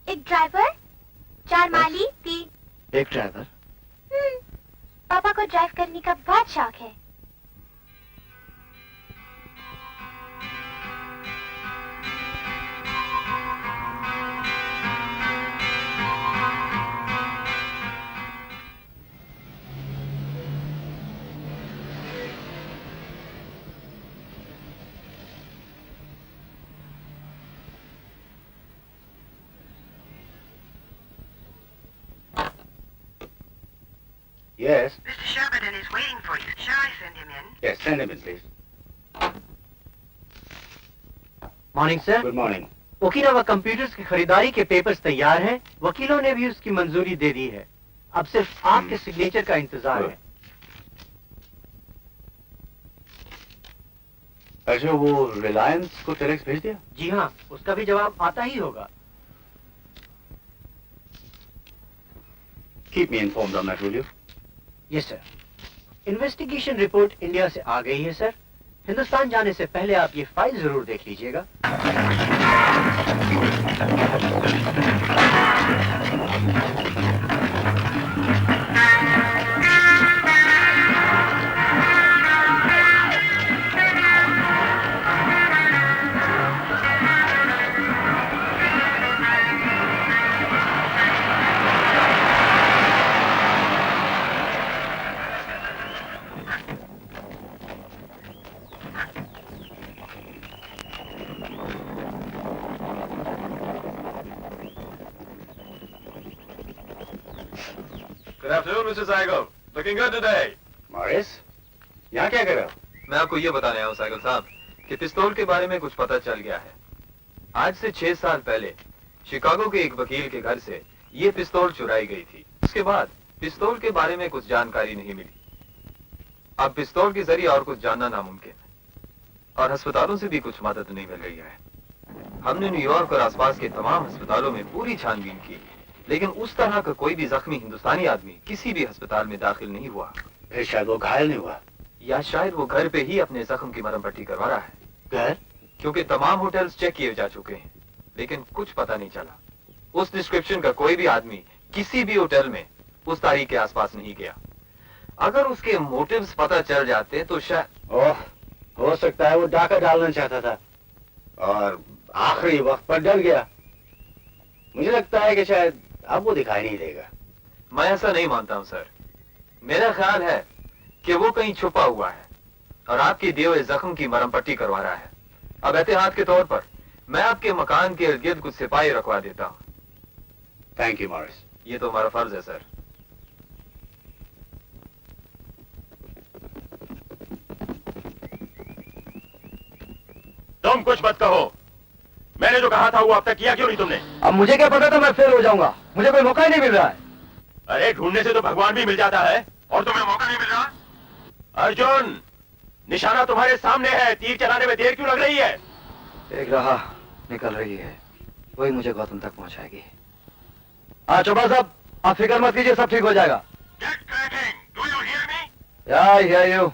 एक ड्राइवर, 4 माली, 3। एक ड्राइवर? पापा को ड्राइव करने का बहुत शौक है। Yes. Mr. Sheridan is waiting for you. Shall I send him in? Yes, send him in, please. Morning sir. Good morning. Okinawa computers की खरीदारी के पेपर्स तैयार हैं। वकीलों ने भी उसकी मंजूरी दे दी है। अब सिर्फ आपके सिग्नेचर का इंतजार है। अच्छा, वो रिलायंस को टेलेक्स भेज दिया? जी हाँ, उसका भी जवाब आता ही होगा। Keep me informed on that, will you? Yes sir. Investigation report India से आ गई है सर। हिंदुस्तान जाने से पहले आप ये फाइल जरूर देख लीजिएगा। Good afternoon, Mr. Saigel. Looking good today. Morris, यहाँ क्या कर रहे हो? मैं आपको ये बताने आया हूँ साइकिल साहब कि पिस्तौल के बारे में कुछ पता चल गया है। आज से 6 साल पहले शिकागो के एक वकील के घर से ये पिस्तौल चुराई गई थी। उसके बाद पिस्तौल के बारे में कुछ जानकारी नहीं मिली। अब पिस्तौल के जरिए और कुछ जानना नामुमकिन है और अस्पतालों से भी कुछ मदद नहीं मिल रही है। हमने न्यूयॉर्क और आसपास के तमाम अस्पतालों में पूरी छानबीन की, लेकिन उस तरह का कोई भी जख्मी हिंदुस्तानी आदमी किसी भी अस्पताल में दाखिल नहीं हुआ। फिर शायद वो घायल नहीं हुआ, या शायद वो घर पे ही अपने जख्म की मरहम पट्टी करवा रहा है। घर? क्योंकि तमाम होटल्स चेक किए जा चुके हैं, लेकिन कुछ पता नहीं चला। उस डिस्क्रिप्शन का कोई भी आदमी किसी भी होटल में उस तारीख के आसपास नहीं गया। अगर उसके मोटिव्स पता चल जाते तो शायद हो सकता है वो डाका डालना चाहता था और आखिरी वक्त पर डर गया। मुझे लगता है कि शायद अब वो दिखाई नहीं देगा। मैं ऐसा नहीं मानता हूं सर। मेरा ख्याल है कि वो कहीं छुपा हुआ है और आपके दिए हुए जख्म की मरहम पट्टी करवा रहा है। अब एहतियात के तौर पर मैं आपके मकान के इर्द गिर्द कुछ सिपाही रखवा देता हूँ। Thank you Morris. ये तो हमारा फर्ज है सर। तुम कुछ मत कहो। मैंने जो कहा था वो अब तक किया क्यों नहीं तुमने? अब मुझे क्या पता था मैं फेल हो जाऊंगा। मुझे कोई मौका ही नहीं मिल रहा है। अरे ढूंढने से तो भगवान भी मिल जाता है और तुम्हें मौका नहीं मिल रहा। अर्जुन, निशाना तुम्हारे सामने है, तीर चलाने में देर क्यों लग रही है? एक राह निकल रही है, वही मुझे गौतम तक पहुंचाएगी। हाँ चोपड़ा साहब, आप फिक्र मत कीजिए, सब ठीक हो जाएगा। I hear you.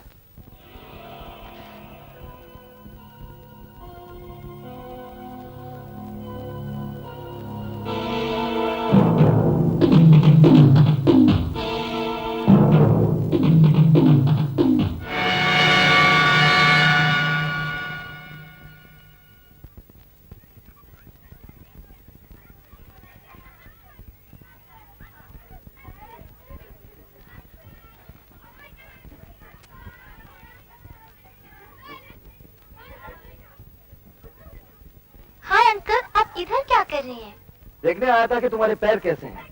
Hi uncle, आप इधर क्या कर रहे हैं? देखने आया था कि तुम्हारे पैर कैसे हैं।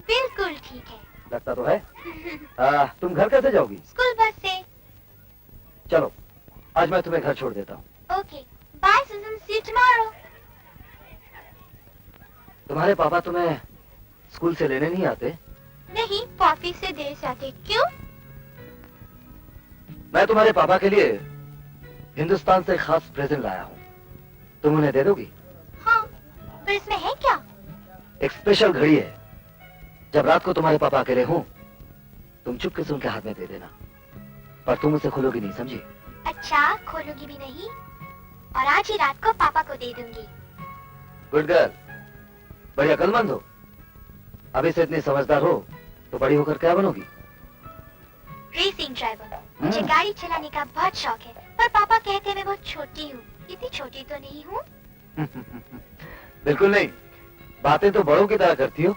बिल्कुल ठीक है। लगता तो है। तुम घर कैसे जाओगी? स्कूल बस से। चलो, आज मैं तुम्हें घर छोड़ देता हूँ। Okay, bye Susan, see you tomorrow. तुम्हारे पापा तुम्हें स्कूल से लेने नहीं आते? नहीं, ऑफिस से देर से आते। क्यों? मैं तुम्हारे पापा के लिए हिंदुस्तान से खास प्रेजेंट लाया हूँ, तुम उन्हें दे दोगी? हाँ, पर इसमें है क्या? एक स्पेशल घड़ी है। जब रात को तुम्हारे पापा अकेले हों, तुम चुपके से उनके हाथ में दे देना, पर तुम उसे खोलोगी नहीं, समझी? अच्छा, खोलूंगी भी नहीं और आज ही रात को पापा को दे दूंगी। गुड गर्ल, बड़ी अक्लमंद हो। अभी से इतनी समझदार हो तो बड़ी होकर क्या बनोगी? Racing driver. मुझे गाड़ी चलाने का बहुत शौक है, पर पापा कहते हैं मैं बहुत छोटी हूँ। इतनी छोटी तो नहीं हूँ। बिल्कुल नहीं, बातें तो बड़ों की तरह करती हो।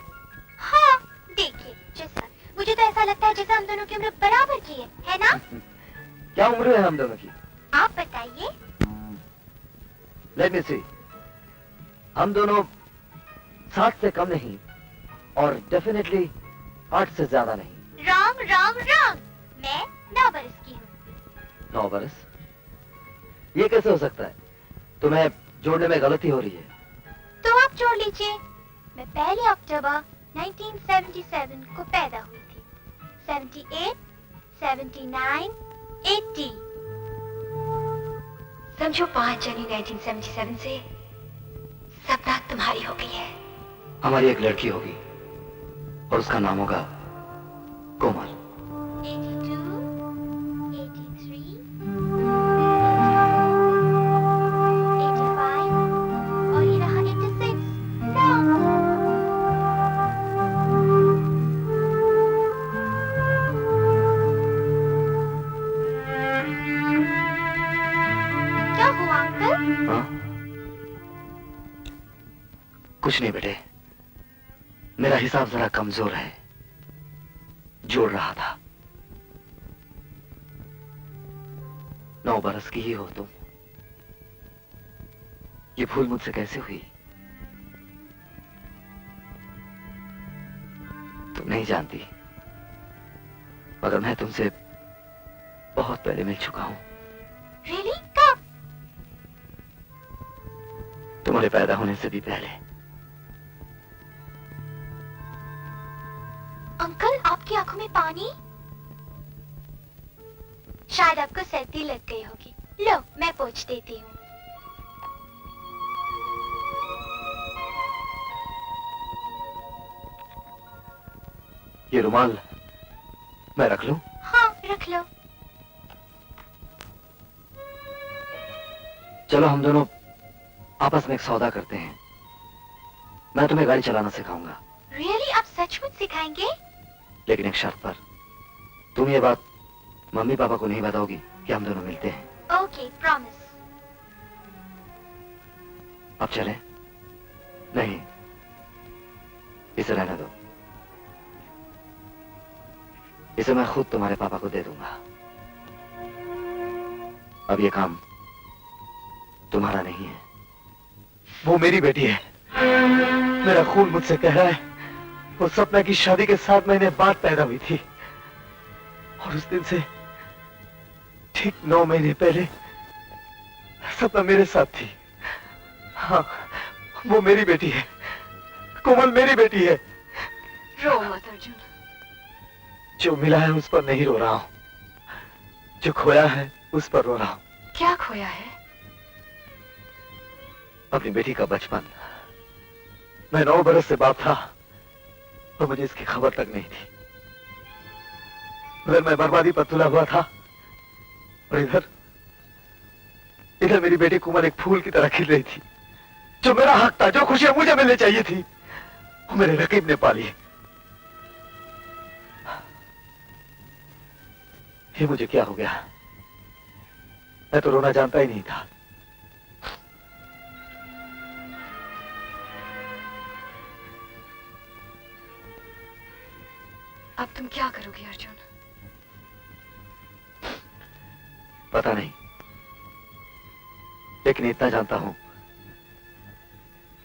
हाँ, देखिए, जैसा मुझे तो ऐसा लगता है जैसे हम दोनों की उम्र बराबर की है ना? क्या उम्र है हम दोनों की? आप बताइए। लेट मी सी, हम दोनों 60 से कम नहीं और डेफिनेटली 8 से ज्यादा नहीं। रॉन्ग रॉन्ग रॉन्ग, मैं 9 बरस की हूँ। 9 बरस? ये कैसे हो सकता है? तुम्हें जोड़ने में गलती हो रही है। तो आप जोड़ लीजिए। मैं 1 अक्टूबर 1977 को पैदा हुई थी। 78, 79, 80। समझो 5 जनवरी 1977 से सब रात तुम्हारी हो गई है। हमारी एक लड़की होगी और उसका नाम होगा कोमल। 82, 83, 85 और ये रहा 86। क्या हुआ अंकल? हाँ? कुछ नहीं बेटे, मेरा हिसाब जरा कमजोर है, जोड़ रहा था। 9 बरस की ही हो तुम। ये भूल मुझसे कैसे हुई? तुम नहीं जानती, मगर मैं तुमसे बहुत पहले मिल चुका हूं। रियली? कब? तुम्हारे पैदा होने से भी पहले। अंकल, आपकी आंखों में पानी? शायद आपको सर्दी लग गई होगी। लो, मैं पोंछ देती हूँ। ये रुमाल मैं रख लूं? हाँ, रख लो। चलो हम दोनों आपस में एक सौदा करते हैं। मैं तुम्हें गाड़ी चलाना सिखाऊंगा। रियली? आप सचमुच सिखाएंगे? लेकिन एक शर्त पर। तुम ये बात मम्मी पापा को नहीं बताओगी कि हम दोनों मिलते हैं। Okay, promise. अब चले? नहीं, इसे रहने दो। इसे मैं खुद तुम्हारे पापा को दे दूंगा। अब ये काम तुम्हारा नहीं है। वो मेरी बेटी है। मेरा खून मुझसे कह रहा है वो सपना की शादी के 7 महीने बाद पैदा हुई थी, और उस दिन से ठीक 9 महीने पहले सपना मेरे साथ थी। हाँ, वो मेरी बेटी है। कोमल मेरी बेटी है। रो मत अर्जुन। जो मिला है उस पर नहीं रो रहा हूं, जो खोया है उस पर रो रहा हूं। क्या खोया है? अपनी बेटी का बचपन। मैं 9 बरस से बाप था और मुझे इसकी खबर तक नहीं थी। उधर मैं बर्बादी पर तुला हुआ था और इधर मेरी बेटी कोमल एक फूल की तरह खिल रही थी। जो मेरा हक था, जो खुशियां मुझे मिलनी चाहिए थी, वो मेरे रकीब ने पाली। ये मुझे क्या हो गया? मैं तो रोना जानता ही नहीं था। अब तुम क्या करोगे अर्जुन? पता नहीं, लेकिन इतना जानता हूं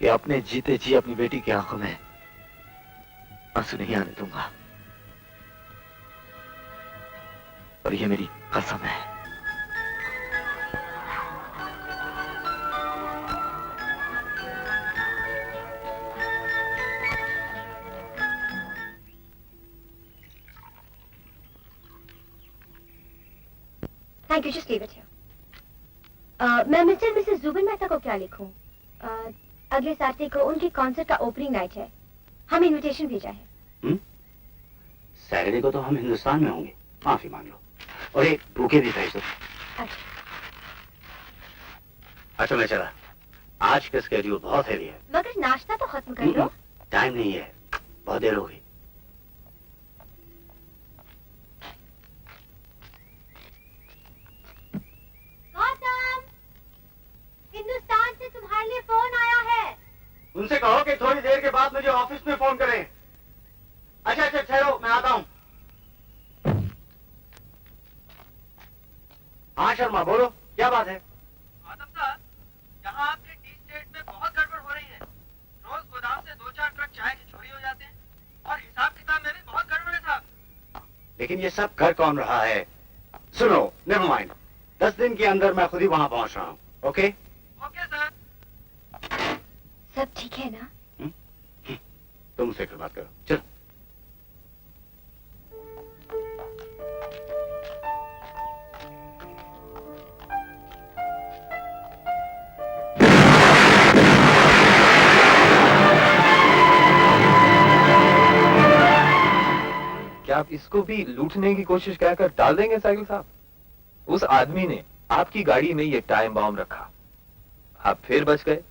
कि अपने जीते जी अपनी बेटी की आंखों में आंसू नहीं आने दूंगा, और ये मेरी कसम है। Thank you, just leave it here. मैं मिस्टर मिसेस जुबिन मेहता को क्या लिखूं? अगले सैटरडे को उनकी कॉन्सर्ट का ओपनिंग नाइट है। हम इनविटेशन भेजा है। सैटरडे को तो हम हिंदुस्तान में होंगे, माफी मांग लो। और एक बुके भी भेज दो। अच्छा मैं चला, आज का स्केड्यूल बहुत हैवी है। मगर नाश्ता तो खत्म कर लो। टाइम नहीं है, बहुत देर हो गई। गौतम, हिंदुस्तान से तुम्हारे लिए फोन आया है। उनसे कहो कि थोड़ी देर के बाद मुझे ऑफिस में फोन करें। अच्छा अच्छा ठहरो, मैं आता हूं। हाँ शर्मा, बोलो क्या बात है? आदम साहब, यहाँ आपके टी स्टेट में बहुत गड़बड़ हो रही है। रोज गोदाम से 2-4 ट्रक चाय की चोरी हो जाते हैं और हिसाब किताब में भी बहुत गड़बड़ है साहब। लेकिन ये सब कर कौन रहा है? सुनो, नेवर माइंड, 10 दिन के अंदर मैं खुद ही वहां पहुंच रहा हूँ। Okay okay sir. सब ठीक है ना? तुम उनसे फिर बात करो, चलो। क्या आप इसको भी लूटने की कोशिश कहकर डाल देंगे साइकिल साहब? उस आदमी ने आपकी गाड़ी में ये टाइम बॉम्ब रखा, आप फिर बच गए।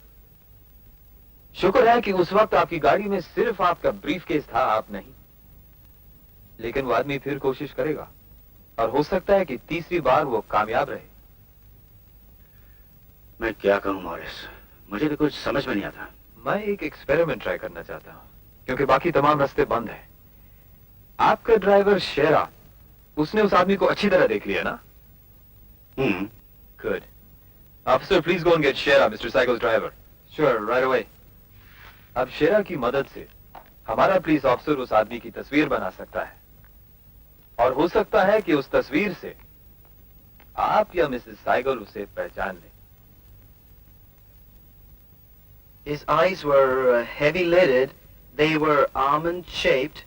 शुक्र है कि उस वक्त आपकी गाड़ी में सिर्फ आपका ब्रीफकेस था, आप नहीं। लेकिन वो आदमी फिर कोशिश करेगा और हो सकता है कि तीसरी बार वो कामयाब रहे। मैं क्या कहूं मॉरिस, मुझे तो कुछ समझ में नहीं आता। मैं एक एक्सपेरिमेंट ट्राई करना चाहता हूं, क्योंकि बाकी तमाम रास्ते बंद हैं। आपका ड्राइवर शेरा, उसने उस आदमी को अच्छी तरह देख लिया ना? Good. Officer, please go and get Shera, mister cycle driver. Sure, right away. अब शेरा की मदद से हमारा पुलिस ऑफिसर उस आदमी की तस्वीर बना सकता है। और हो सकता है कि उस तस्वीर से आप या मिसेस साइगल उसे पहचान लें। His eyes were heavy lidded. They were almond shaped.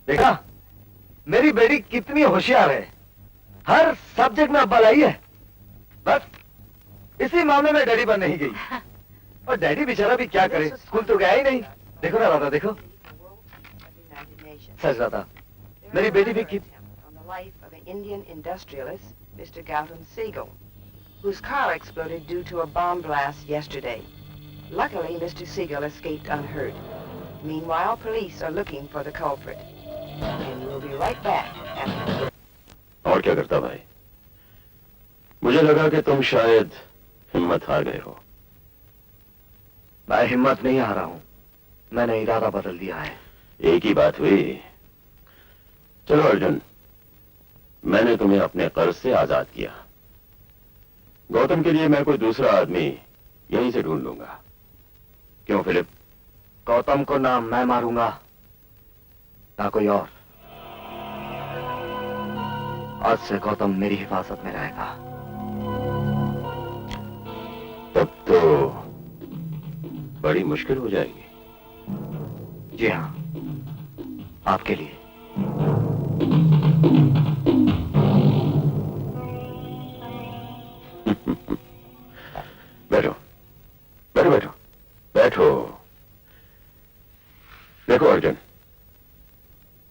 देखा, मेरी बेटी कितनी होशियार है, हर सब्जेक्ट में अव्वल आई है। बस इसी मामले में डैडी बन नहीं गई। और डैडी बेचारा भी क्या करे, स्कूल तो गया ही नहीं। देखो ना राधा, देखो सच राधा, मेरी बेटी भी on the life of an Indian industrialist, Mr. Gautam Siegel, whose car exploded due to a bomb blast yesterday. Luckily, Mr. Siegel escaped unhurt. Meanwhile, police are looking for the culprit. And we'll be right back after... और क्या करता भाई? मुझे लगा कि तुम शायद हिम्मत हार गए हो। मैं हिम्मत नहीं हारा हूं, मैंने इरादा बदल दिया है। एक ही बात हुई। चलो अर्जुन, मैंने तुम्हें अपने कर्ज से आजाद किया। गौतम के लिए मैं कोई दूसरा आदमी यहीं से ढूंढ लूंगा। क्यों फिलिप? गौतम को ना मैं मारूंगा ना कोई और। आज से गौतम मेरी हिफाजत में रहेगा। तब तो बड़ी मुश्किल हो जाएगी। जी हाँ, आपके लिए। बैठो बैठो बैठो बैठो। देखो अर्जुन,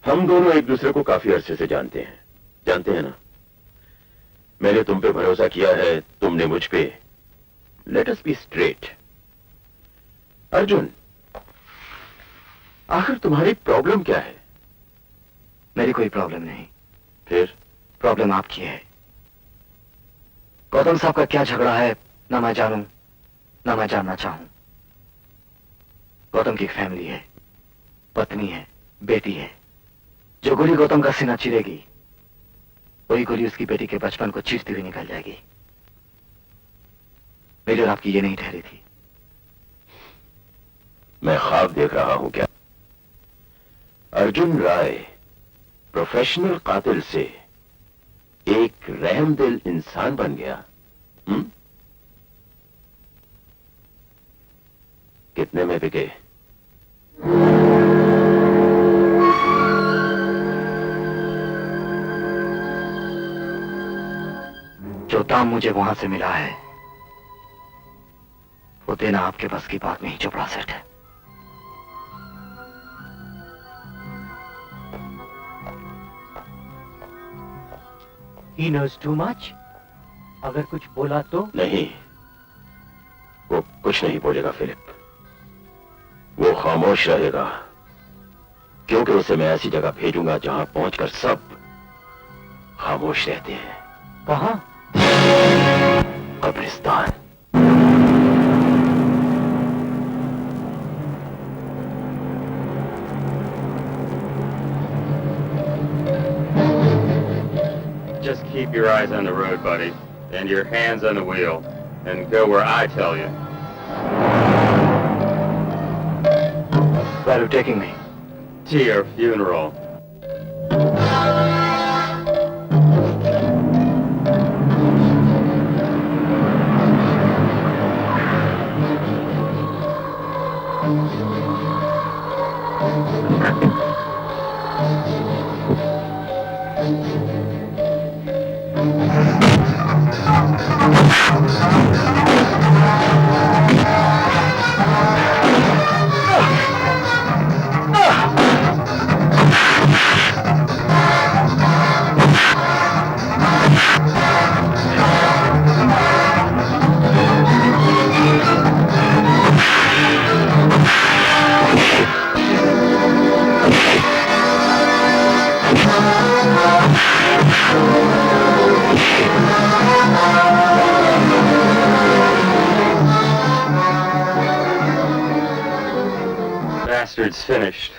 हम दोनों एक दूसरे को काफी अरसे से जानते हैं ना। मैंने तुम पे भरोसा किया है, तुमने मुझ पे। Let us be straight. Arjun, आखिर तुम्हारी प्रॉब्लम क्या है? मेरी कोई प्रॉब्लम नहीं। फिर? प्रॉब्लम आपकी है। गौतम साहब का क्या झगड़ा है ना मैं जानूं ना मैं जानना चाहूं। गौतम की एक फैमिली है, पत्नी है, बेटी है। जो गोली गौतम का सीना चीरेगी, वही गोली उसकी बेटी के बचपन को चीरती हुई निकल जाएगी। मेरी और आपकी ये नहीं ठहरी थी। मैं ख्वाब देख रहा हूं क्या? अर्जुन राय प्रोफेशनल कातिल से एक रहमदिल इंसान बन गया। कितने में बिके? जो दाम मुझे वहां से मिला है वो देना आपके बस की बात नहीं, चोपड़ा सेठ। He knows too much. अगर कुछ बोला तो? नहीं, वो कुछ नहीं बोलेगा फिलिप। वो खामोश रहेगा, क्योंकि उसे मैं ऐसी जगह भेजूंगा जहां पहुंचकर सब खामोश रहते हैं। कहां? कब्रिस्तान। Just keep your eyes on the road, buddy, and your hands on the wheel, and go where I tell you. Where are you taking me? To your funeral. Bastard's finished.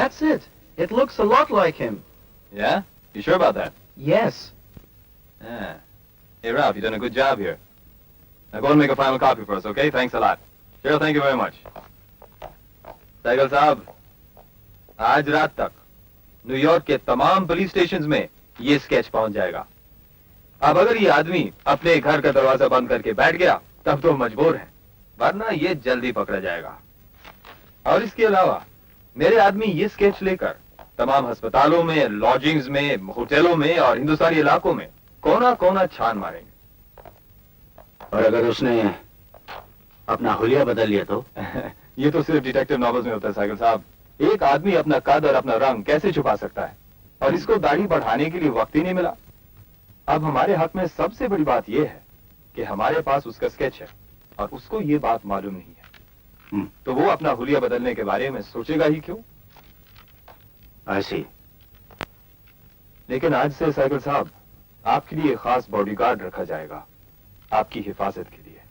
That's it. It looks a lot like him. Yeah? You sure about that? Yes. Yeah. Hey, Ralph, you've done a good job here. Now go and make a final copy for us, okay? Thanks a lot. Cheryl, thank you very much. Cycle साहब, आज रात तक New York के तमाम police stations में ये sketch पहुंच जाएगा। अब अगर ये आदमी अपने घर का दरवाजा बंद करके बैठ गया, तब तो मजबूर है, वरना ये जल्दी पकड़ा जाएगा। और इसके अलावा मेरे आदमी ये स्केच लेकर तमाम अस्पतालों में, लॉजिंग्स में, होटलों में और हिंदुस्तानी इलाकों में कोना कोना छान मारेंगे। और अगर उसने अपना हुलिया बदल लिया तो? ये तो सिर्फ डिटेक्टिव नॉवेल्स में होता है साइकिल साहब। एक आदमी अपना कद और अपना रंग कैसे छुपा सकता है? और इसको दाढ़ी बढ़ाने के लिए वक्त ही नहीं मिला। अब हमारे हक में सबसे बड़ी बात यह है कि हमारे पास उसका स्केच है और उसको ये बात मालूम नहीं है। तो वो अपना हुलिया बदलने के बारे में सोचेगा ही क्यों? ऐसी। लेकिन आज से साइकिल साहब आपके लिए खास बॉडीगार्ड रखा जाएगा, आपकी हिफाजत के लिए।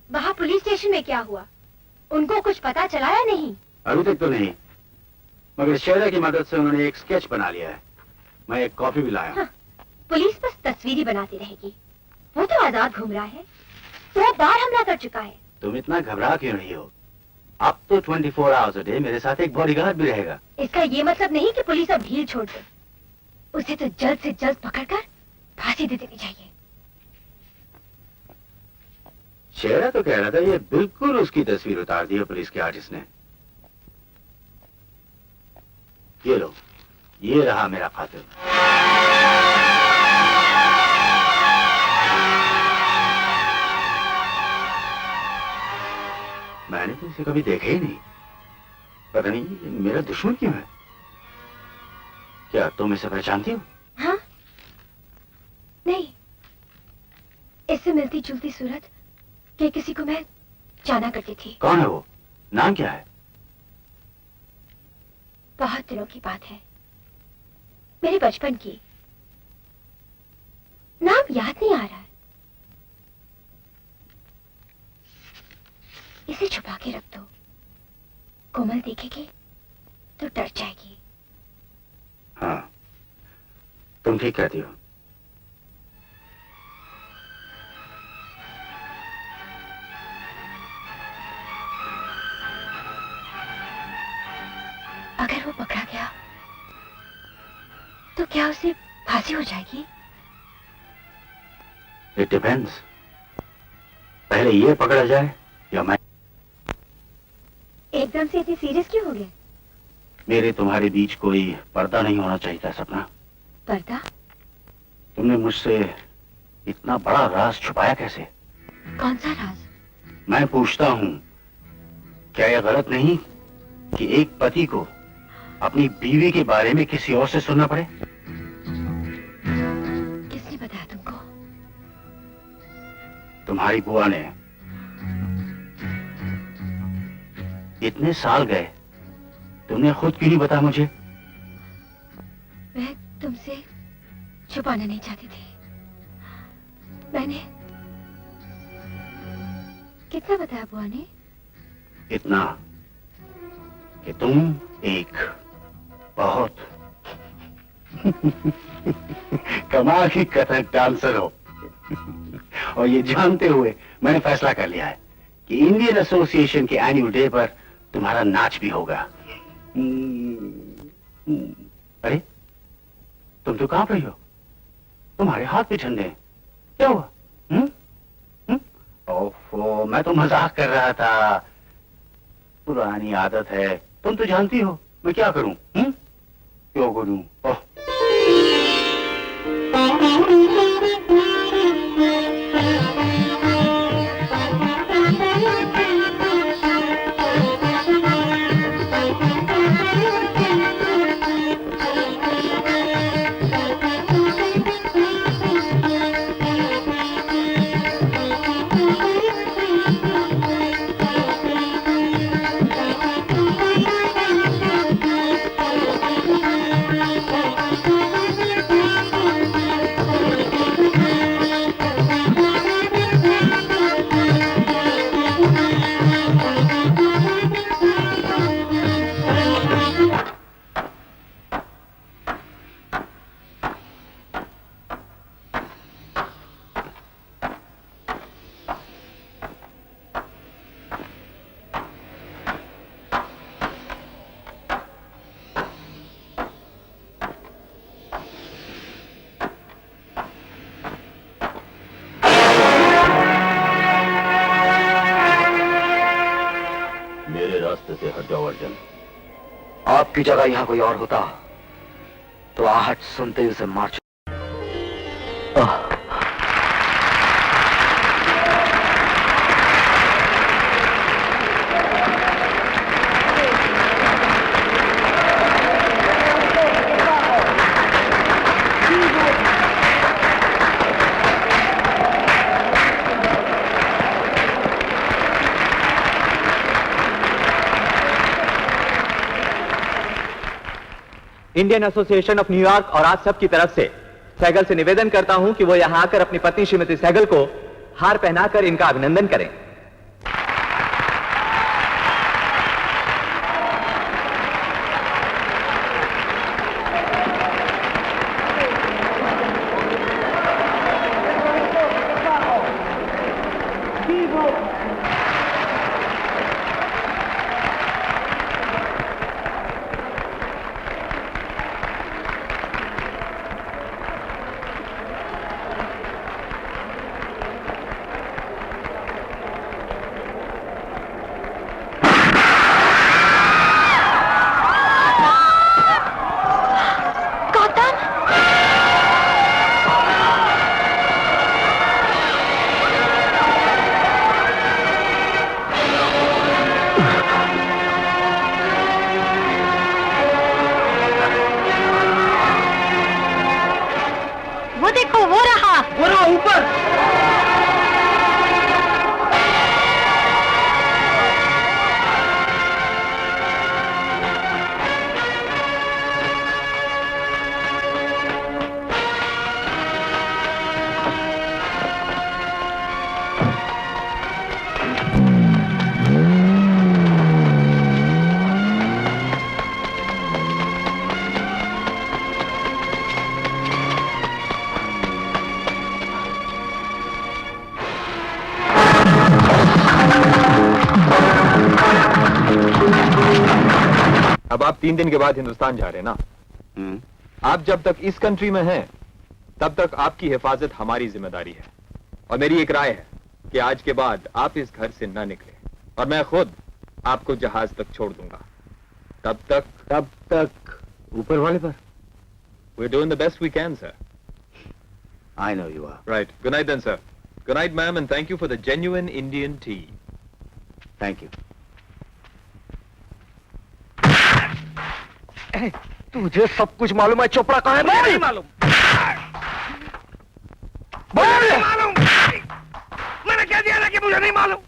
वहाँ पुलिस स्टेशन में क्या हुआ? उनको कुछ पता चला या नहीं? अभी तक तो नहीं, मगर शेरा की मदद से उन्होंने एक स्केच बना लिया है। मैं एक कॉपी भी लाया। हाँ, पुलिस बस तस्वीर ही बनाती रहेगी। वो तो आजाद घूम रहा है, 100 बार हमला कर चुका है। तुम इतना घबरा क्यों रही हो? अब तो 24 आवर्स अ डे मेरे साथ एक बॉडीगार्ड भी रहेगा। इसका ये मतलब नहीं कि पुलिस अब ढील छोड़ दे। उसे तो जल्द से जल्द पकड़कर फांसी दे देनी चाहिए। शेरा तो कह रहा था ये बिल्कुल उसकी तस्वीर उतार दी है पुलिस के आर्टिस्ट ने। ये लो, ये रहा मेरा कातिल। मैंने तो इसे कभी देखा ही नहीं। पता नहीं ये मेरा दुश्मन क्यों है? क्या तुम इसे पहचानती हो? हाँ? नहीं, इससे मिलती जुलती सूरत कि किसी को मैं जाना करती थी। कौन है वो? नाम क्या है? बहुत दिनों की बात है, मेरे बचपन की। नाम याद नहीं आ रहा है। इसे छुपा के रख दो, कोमल देखेगी तो डर जाएगी। हाँ, तुम ठीक कहती हो। अगर वो पकड़ा गया तो क्या उसे फांसी हो जाएगी? It depends. पहले ये पकड़ा जाए या मैं। एकदम से इतनी सीरियस क्यों हो गए? मेरे तुम्हारे बीच कोई पर्दा नहीं होना चाहिए था सपना। पर्दा? तुमने मुझसे इतना बड़ा राज छुपाया कैसे? कौन सा राज? मैं पूछता हूँ, क्या यह गलत नहीं कि एक पति को अपनी बीवी के बारे में किसी और से सुनना पड़े? किसने बताया तुमको? तुम्हारी बुआ ने। इतने साल गए, तुमने खुद क्यों नहीं बताया मुझे? मैं तुमसे छुपाना नहीं चाहती थी। मैंने कितना बताया बुआ ने? इतना कि तुम एक बहुत कमाल की कथक डांसर हो। और ये जानते हुए मैंने फैसला कर लिया है कि इंडियन एसोसिएशन के एनुअल डे पर तुम्हारा नाच भी होगा। अरे तुम तो कांप रही हो, तुम्हारे हाथ भी ठंडे हैं। क्या हुआ? ओफो, मैं तो मजाक कर रहा था। पुरानी आदत है, तुम तो जानती हो मैं क्या करूं? क्यों करूं? ओह रास्ते से हट जाओ अर्जुन। आपकी जगह यहाँ कोई और होता तो आहट सुनते ही उसे मार इंडियन एसोसिएशन ऑफ न्यूयॉर्क और आप सब की तरफ से सहगल से निवेदन करता हूं कि वो यहां आकर अपनी पत्नी श्रीमती सहगल को हार पहनाकर इनका अभिनंदन करें। अब आप 3 दिन के बाद हिंदुस्तान जा रहे हैं ना? आप जब तक इस कंट्री में हैं, तब तक आपकी हिफाजत हमारी जिम्मेदारी है। और मेरी एक राय है कि आज के बाद आप इस घर से न निकले और मैं खुद आपको जहाज तक छोड़ दूंगा। तब तक ऊपर वाले पर। We're doing the best we can, sir. I know you are. Right. Good night then, sir. Good night, ma'am, and thank you for the genuine Indian tea. Thank you. तुझे सब कुछ मालूम है चोपड़ा कहाँ है? मुझे नहीं मालूम। मुझे नहीं मालूम। मैंने कह दिया ना कि मुझे नहीं मालूम।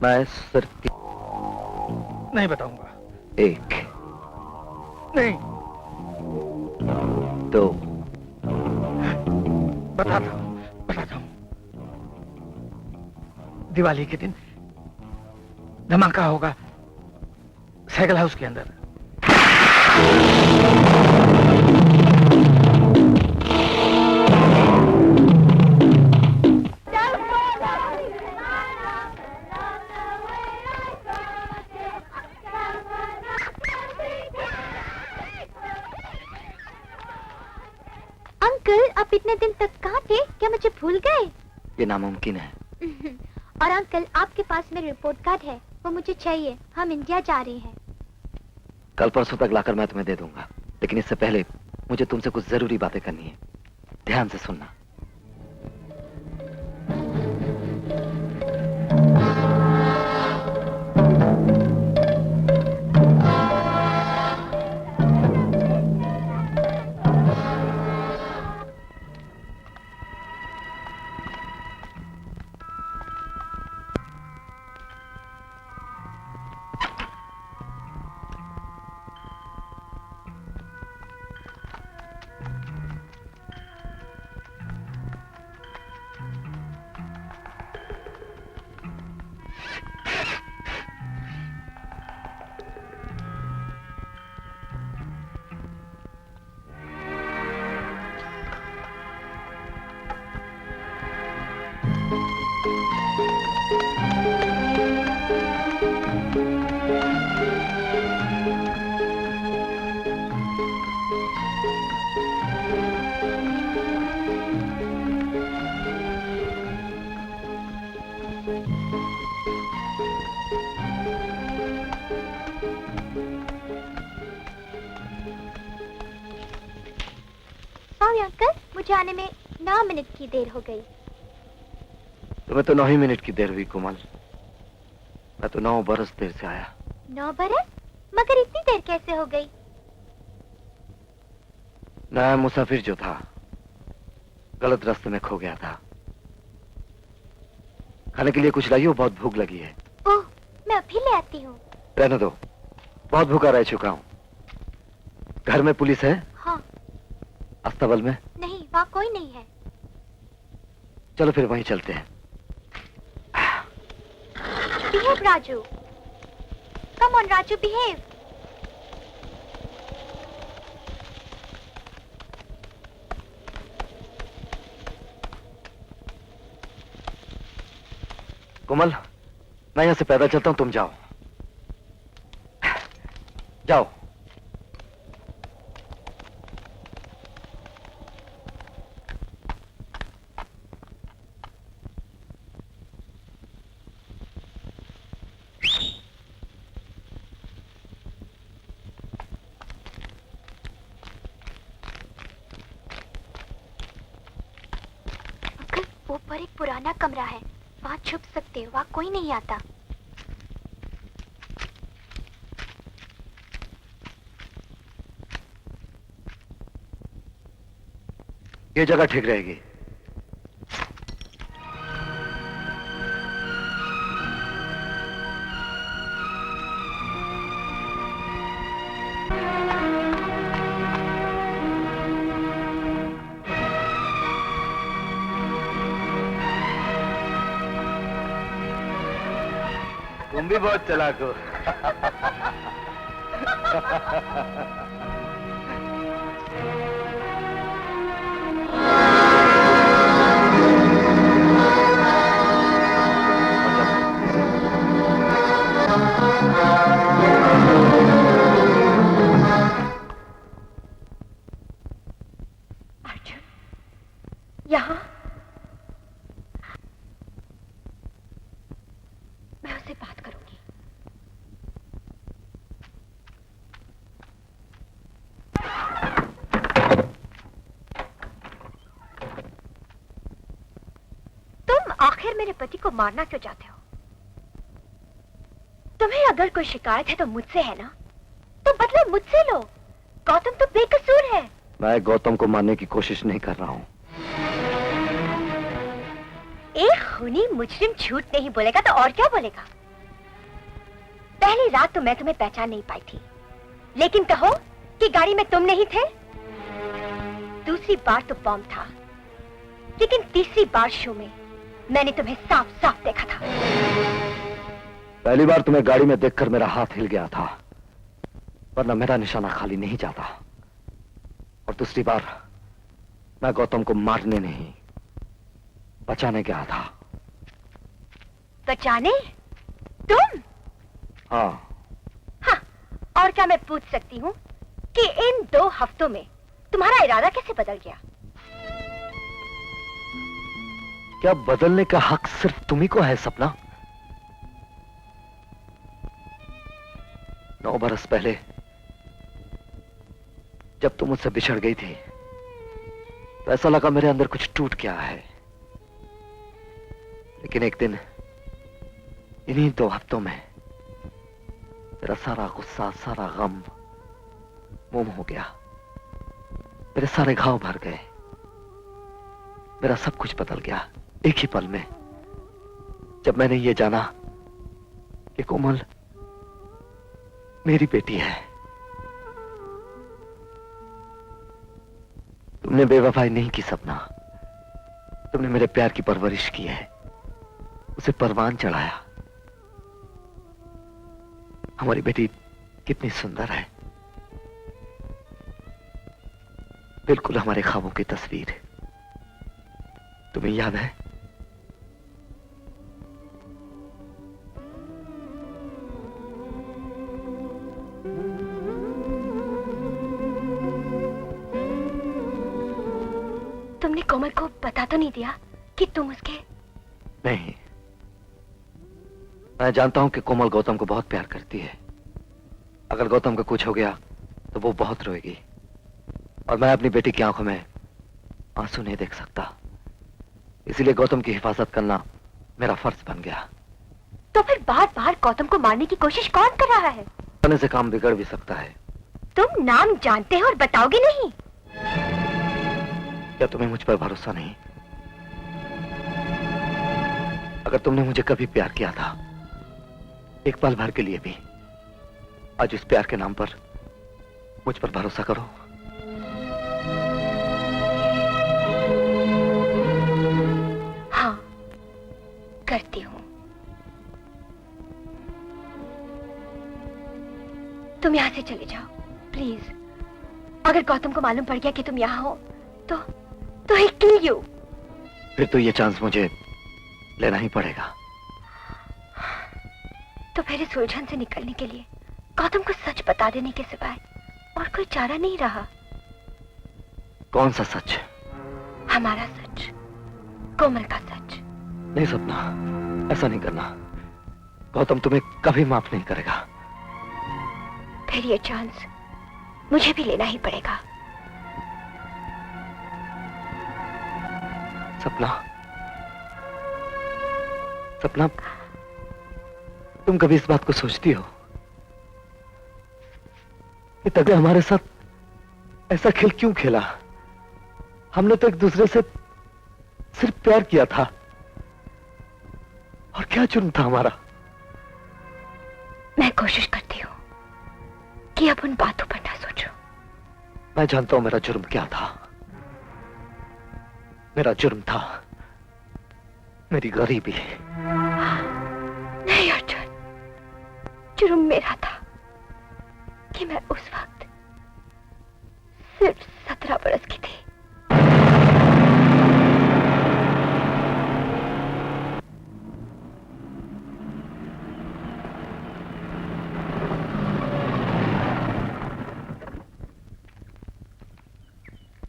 मैं सिर्फ नहीं बताऊंगा। एक नहीं दो बताता हूं। दिवाली के दिन धमाका होगा साइकिल हाउस के अंदर। अंकल, आप इतने दिन तक कहाँ थे? क्या मुझे भूल गए? ये नामुमकिन है। और अंकल, आपके पास मेरा रिपोर्ट कार्ड है, वो मुझे चाहिए। हम इंडिया जा रहे हैं। कल परसों तक लाकर मैं तुम्हें दे दूंगा, लेकिन इससे पहले मुझे तुमसे कुछ जरूरी बातें करनी है। ध्यान से सुनना। सॉरी अंकल, मुझे आने में 9 मिनट की देर हो गई। तुम्हें तो 9 ही मिनट की देर हुई कोमल। मैं तो 9 बरस देर से आया। 9 बरस? मगर इतनी देर कैसे हो गई? नया मुसाफिर जो था गलत रास्ते में खो गया था। खाने के लिए कुछ लाइयो, बहुत भूख लगी है। ओह, मैं अभी ले आती हूँ। रहने दो, बहुत भूखा रह चुका हूँ। घर में पुलिस है? हाँ। अस्तबल में? नहीं, वहाँ कोई नहीं है। चलो फिर वहीं चलते हैं। Behave Raju. Come on Raju, behave. Komal, मैं यहाँ से पैदल चलता हूँ, तुम जाओ। जाओ। ऊपर एक पुराना कमरा है, वहाँ छुप सकते हो, वहाँ कोई नहीं आता। ये जगह ठीक रहेगी। तुम भी बहुत चालाक हो। अर्जुन, यहाँ? मैं उससे बात करूंगी। तुम आखिर मेरे पति को मारना क्यों चाहते हो? तुम्हें अगर कोई शिकायत है तो मुझसे है ना, तो बदला मुझसे लो। गौतम तो बेकसूर है। मैं गौतम को मारने की कोशिश नहीं कर रहा हूँ। एक खूनी मुजरिम झूठ नहीं बोलेगा तो और क्या बोलेगा? पहली रात तो मैं तुम्हें पहचान नहीं पाई थी, लेकिन कहो कि गाड़ी में तुम नहीं थे। दूसरी बार तो बॉम्ब था, लेकिन तीसरी बार शो में मैंने तुम्हें साफ साफ देखा था। पहली बार तुम्हें गाड़ी में देखकर मेरा हाथ हिल गया था, वरना मेरा निशाना खाली नहीं जाता। और दूसरी बार मैं गौतम को मारने नहीं, बचाने गया था। बचाने? तुम? हाँ। हाँ, और क्या मैं पूछ सकती हूँ कि इन 2 हफ्तों में तुम्हारा इरादा कैसे बदल गया? क्या बदलने का हक सिर्फ तुम्ही को है सपना? 9 बरस पहले जब तुम मुझसे बिछड़ गई थी तो ऐसा लगा मेरे अंदर कुछ टूट गया है। लेकिन एक दिन इन्हीं 2 हफ्तों में मेरा सारा गुस्सा, सारा गम मोम हो गया। मेरे सारे घाव भर गए। मेरा सब कुछ बदल गया एक ही पल में, जब मैंने ये जाना कि कोमल मेरी बेटी है। तुमने बेवफाई नहीं की सपना, तुमने मेरे प्यार की परवरिश की है, उसे परवान चढ़ाया। हमारी बेटी कितनी सुंदर है, बिल्कुल हमारे ख्वाबों की तस्वीर। तुम्हें याद है? तुमने कोमल को बता तो नहीं दिया कि तुम उसके? नहीं, मैं जानता हूं कि कोमल गौतम को बहुत प्यार करती है। अगर गौतम को कुछ हो गया तो वो बहुत रोएगी, और मैं अपनी बेटी की आंखों में आंसू नहीं देख सकता, इसीलिए गौतम की हिफाजत करना मेरा फर्ज बन गया। तो फिर बार बार गौतम को मारने की कोशिश कौन कर रहा है? करने से काम बिगड़ भी सकता है। तुम नाम जानते हो और बताओगे नहीं? क्या तुम्हें मुझ पर भरोसा नहीं? अगर तुमने मुझे कभी प्यार किया था, एक पल भर के लिए भी, आज उस प्यार के नाम पर मुझ पर भरोसा करो। हाँ, करती हूँ। तुम यहाँ से चले जाओ प्लीज। अगर गौतम को मालूम पड़ गया कि तुम यहाँ हो तो ही किल यू। फिर तो ये चांस मुझे लेना ही पड़ेगा। तो फिर इस उलझन से निकलने के लिए गौतम को सच बता देने के सिवाय और कोई चारा नहीं रहा। कौन सा सच? हमारा सच, कोमल का सच। नहीं सपना, ऐसा नहीं करना। गौतम तुम्हें कभी माफ नहीं करेगा। फिर ये चांस मुझे भी लेना ही पड़ेगा। सपना, सपना, तुम कभी इस बात को सोचती हो कि तभी हमारे साथ ऐसा खेल क्यों खेला? हमने तो एक दूसरे से सिर्फ प्यार किया था, और क्या जुर्म था हमारा? मैं कोशिश करती हूँ कि अब उन बातों पर ना सोचो। मैं जानता हूं मेरा जुर्म क्या था। मेरा जुर्म था मेरी गरीबी। नहीं अर्जुन, जुर्म मेरा था कि मैं उस वक्त सिर्फ 17 बरस की थी।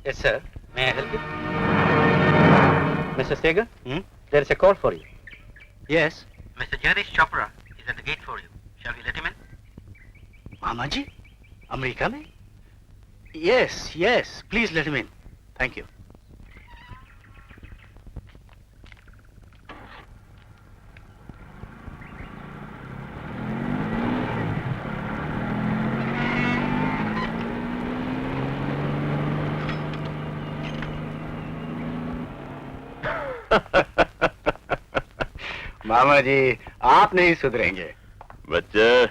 Yes, sir. May I help you? Mr. Segar, there is a call for you. Yes. Mr. Janish Chopra is at the gate for you. Shall we let him in? Mama ji? America mein? Yes, yes. Please let him in. Thank you. मामा जी, आप नहीं सुधरेंगे। बच्चे,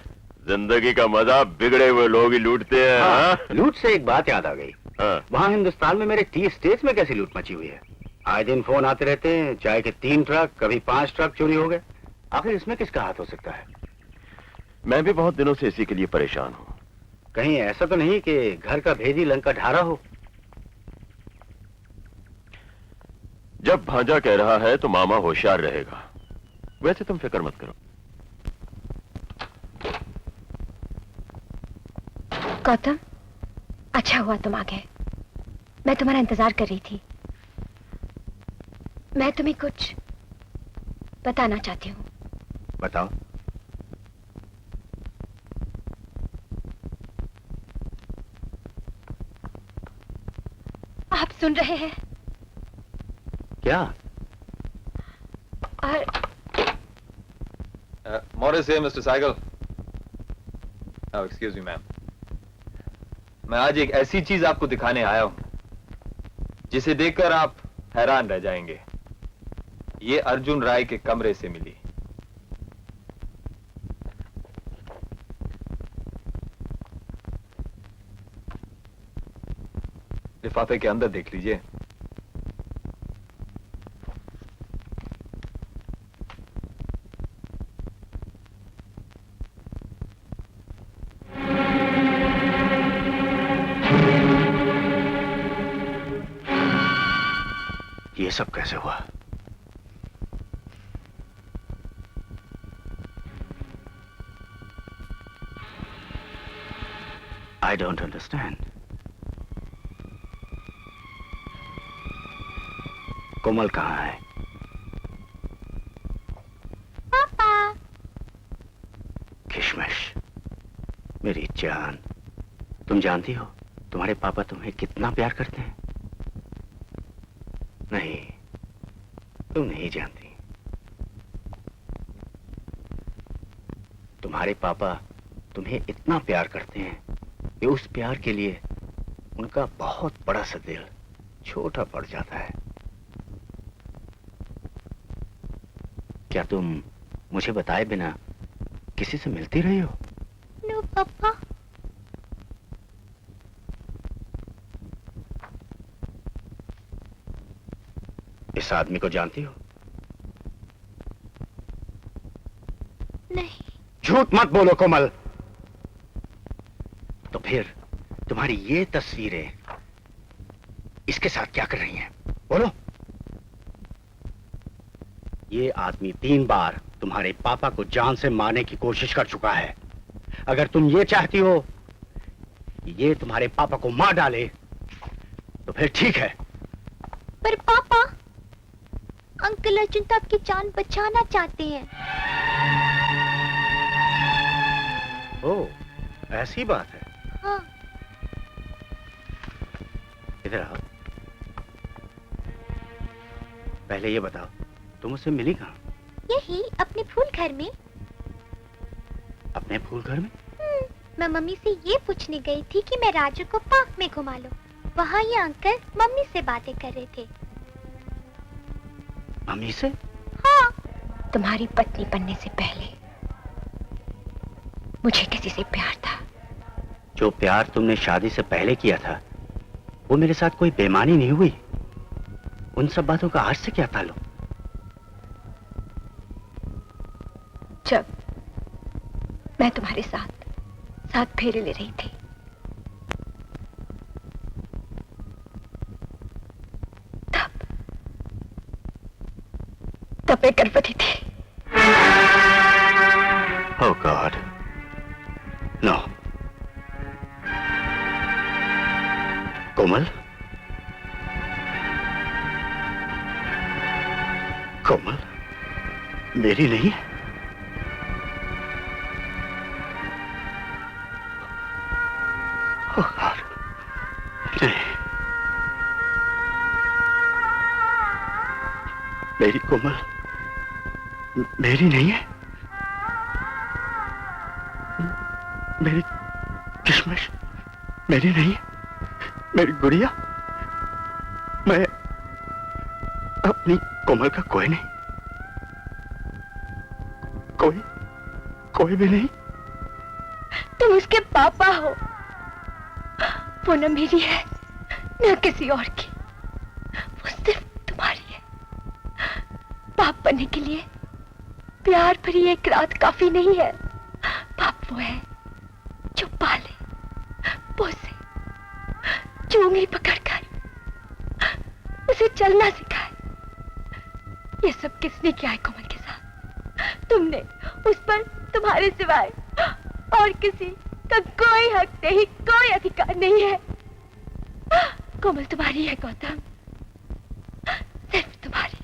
जिंदगी का मजा बिगड़े हुए लोग ही लूटते हैं। हाँ, लूट से एक बात याद आ गई। हाँ। वहाँ हिंदुस्तान में मेरे टी स्टेट्स में कैसी लूट मची हुई है। आए दिन फोन आते रहते हैं, चाय के 3 ट्रक, कभी 5 ट्रक चोरी हो गए। आखिर इसमें किसका हाथ हो सकता है? मैं भी बहुत दिनों से इसी के लिए परेशान हूँ। कहीं ऐसा तो नहीं कि घर का भेदी लंका ढारा हो? जब भांजा कह रहा है तो मामा होशियार रहेगा। वैसे तुम फिक्र मत करो। गौतम, अच्छा हुआ तुम आ गए। मैं तुम्हारा इंतजार कर रही थी। मैं तुम्हें कुछ बताना चाहती हूँ। बताओ। आप सुन रहे हैं? क्या? और Morris here, Mr. Segal. Oh, excuse me, ma'am. मैं आज एक ऐसी चीज आपको दिखाने आया हूं जिसे देखकर आप हैरान रह जाएंगे। ये अर्जुन राय के कमरे से मिली। लिफाफे के अंदर देख लीजिए। ये सब कैसे हुआ? I don't understand. कोमल कहाँ है? पापा। किशमिश, मेरी जान, तुम जानती हो तुम्हारे पापा तुम्हें कितना प्यार करते हैं? नहीं, तुम नहीं जानती। तुम्हारे पापा तुम्हें इतना प्यार करते हैं कि उस प्यार के लिए उनका बहुत बड़ा सा दिल छोटा पड़ जाता है। क्या तुम मुझे बताए बिना किसी से मिलती रही हो? नो पापा। इस आदमी को जानती हो? नहीं। झूठ मत बोलो कोमल। तो फिर तुम्हारी ये तस्वीरें इसके साथ क्या कर रही हैं? बोलो। ये आदमी 3 बार तुम्हारे पापा को जान से मारने की कोशिश कर चुका है। अगर तुम ये चाहती हो कि ये तुम्हारे पापा को मार डाले तो फिर ठीक है। पर पापा, अंकल अर्जुन तो आपकी जान बचाना चाहते हैं। ओह, ऐसी बात है। हाँ। इधर आओ। पहले ये बताओ, तुम उससे मिली कहाँ? यही अपने फूल घर में। अपने फूल घर में? मैं मम्मी से ये पूछने गई थी कि मैं राजू को पार्क में घुमा लूं। वहाँ ये अंकल मम्मी से बातें कर रहे थे। मम्मी से? हाँ। तुम्हारी पत्नी बनने से पहले मुझे किसी से प्यार था। जो प्यार तुमने शादी से पहले किया था वो मेरे साथ कोई बेईमानी नहीं हुई। उन सब बातों का आज से क्या ताल्लुक? जब मैं तुम्हारे साथ फेरे ले रही थी, तब मैं गर्भवती थी। Oh God, no. कोमल, कोमल, मेरी नहीं है। Oh God, नहीं, मेरी कोमल मेरी नहीं है। मेरी किशमिश मेरी नहीं है। मेरी गुड़िया, मैं अपनी कोमल का कोई नहीं, कोई भी नहीं। तुम उसके पापा हो। वो न मेरी है न किसी और की, वो सिर्फ तुम्हारी है। बाप बनने के लिए प्यार भरी एक रात काफी नहीं है। बाप वो है जो पाले, पोसे, जो उंगली पकड़कर उसे चलना सिखाए। ये सब किसने किया है कोमल के साथ? तुमने। उस पर तुम्हारे सिवाय और किसी का कोई हक नहीं, कोई अधिकार नहीं है। कोमल तुम्हारी है गौतम, सिर्फ तुम्हारी।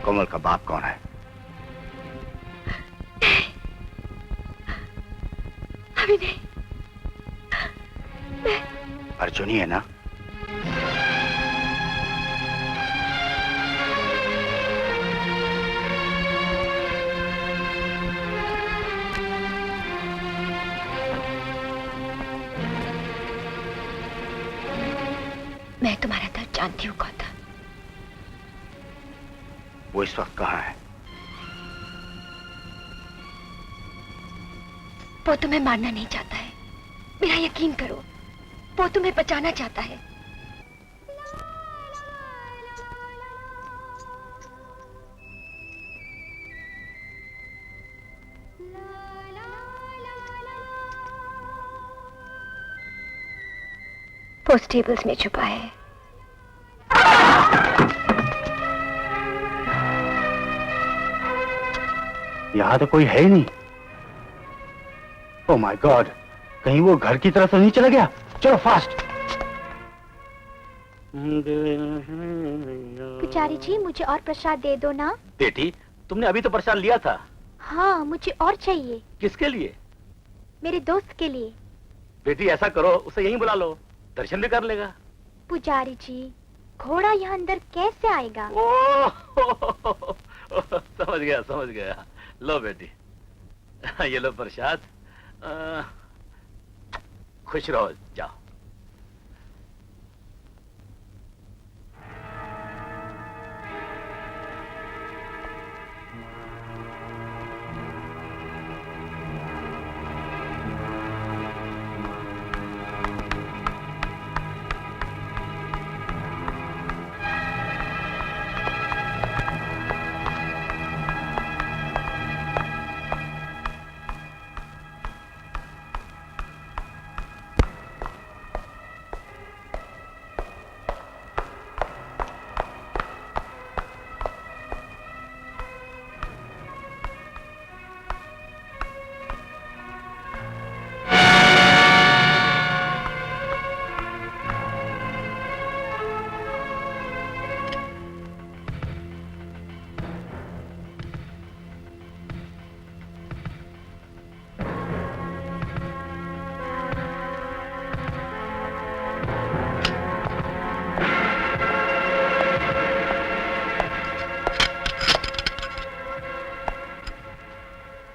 कोमल का बाप कौन है? अभी नहीं। अर्जुन ही है ना? मैं तुम्हारा दर्द जानती हूँ गौतम। वो इस वक्त कहाँ है? वो तुम्हें मारना नहीं चाहता है, मेरा यकीन करो। वो तुम्हें बचाना चाहता है। वो स्टेबल्स में छुपा है। यहाँ तो कोई है ही नहीं। ओह माय गॉड, कहीं वो घर की तरफ तो नहीं चला गया? चलो फास्ट। पुजारी जी, मुझे और प्रसाद दे दो ना। बेटी, तुमने अभी तो प्रसाद लिया था। हाँ, मुझे और चाहिए। किसके लिए? मेरे दोस्त के लिए। बेटी ऐसा करो, उसे यहीं बुला लो, दर्शन भी कर लेगा। पुजारी जी, घोड़ा यहाँ अंदर कैसे आएगा? समझ गया। लो बेटी, ये लो प्रसाद। खुश रहो, जाओ।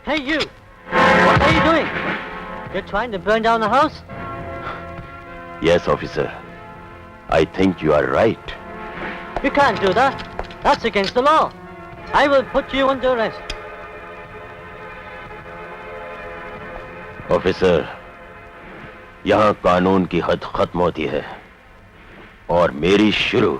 Hey, you! What are you doing? You're trying to burn down the house? Yes, officer. I think you are right. You can't do that. That's against the law. I will put you under arrest. Officer, यहाँ कानून की हद खत्म होती है और मेरी शुरू।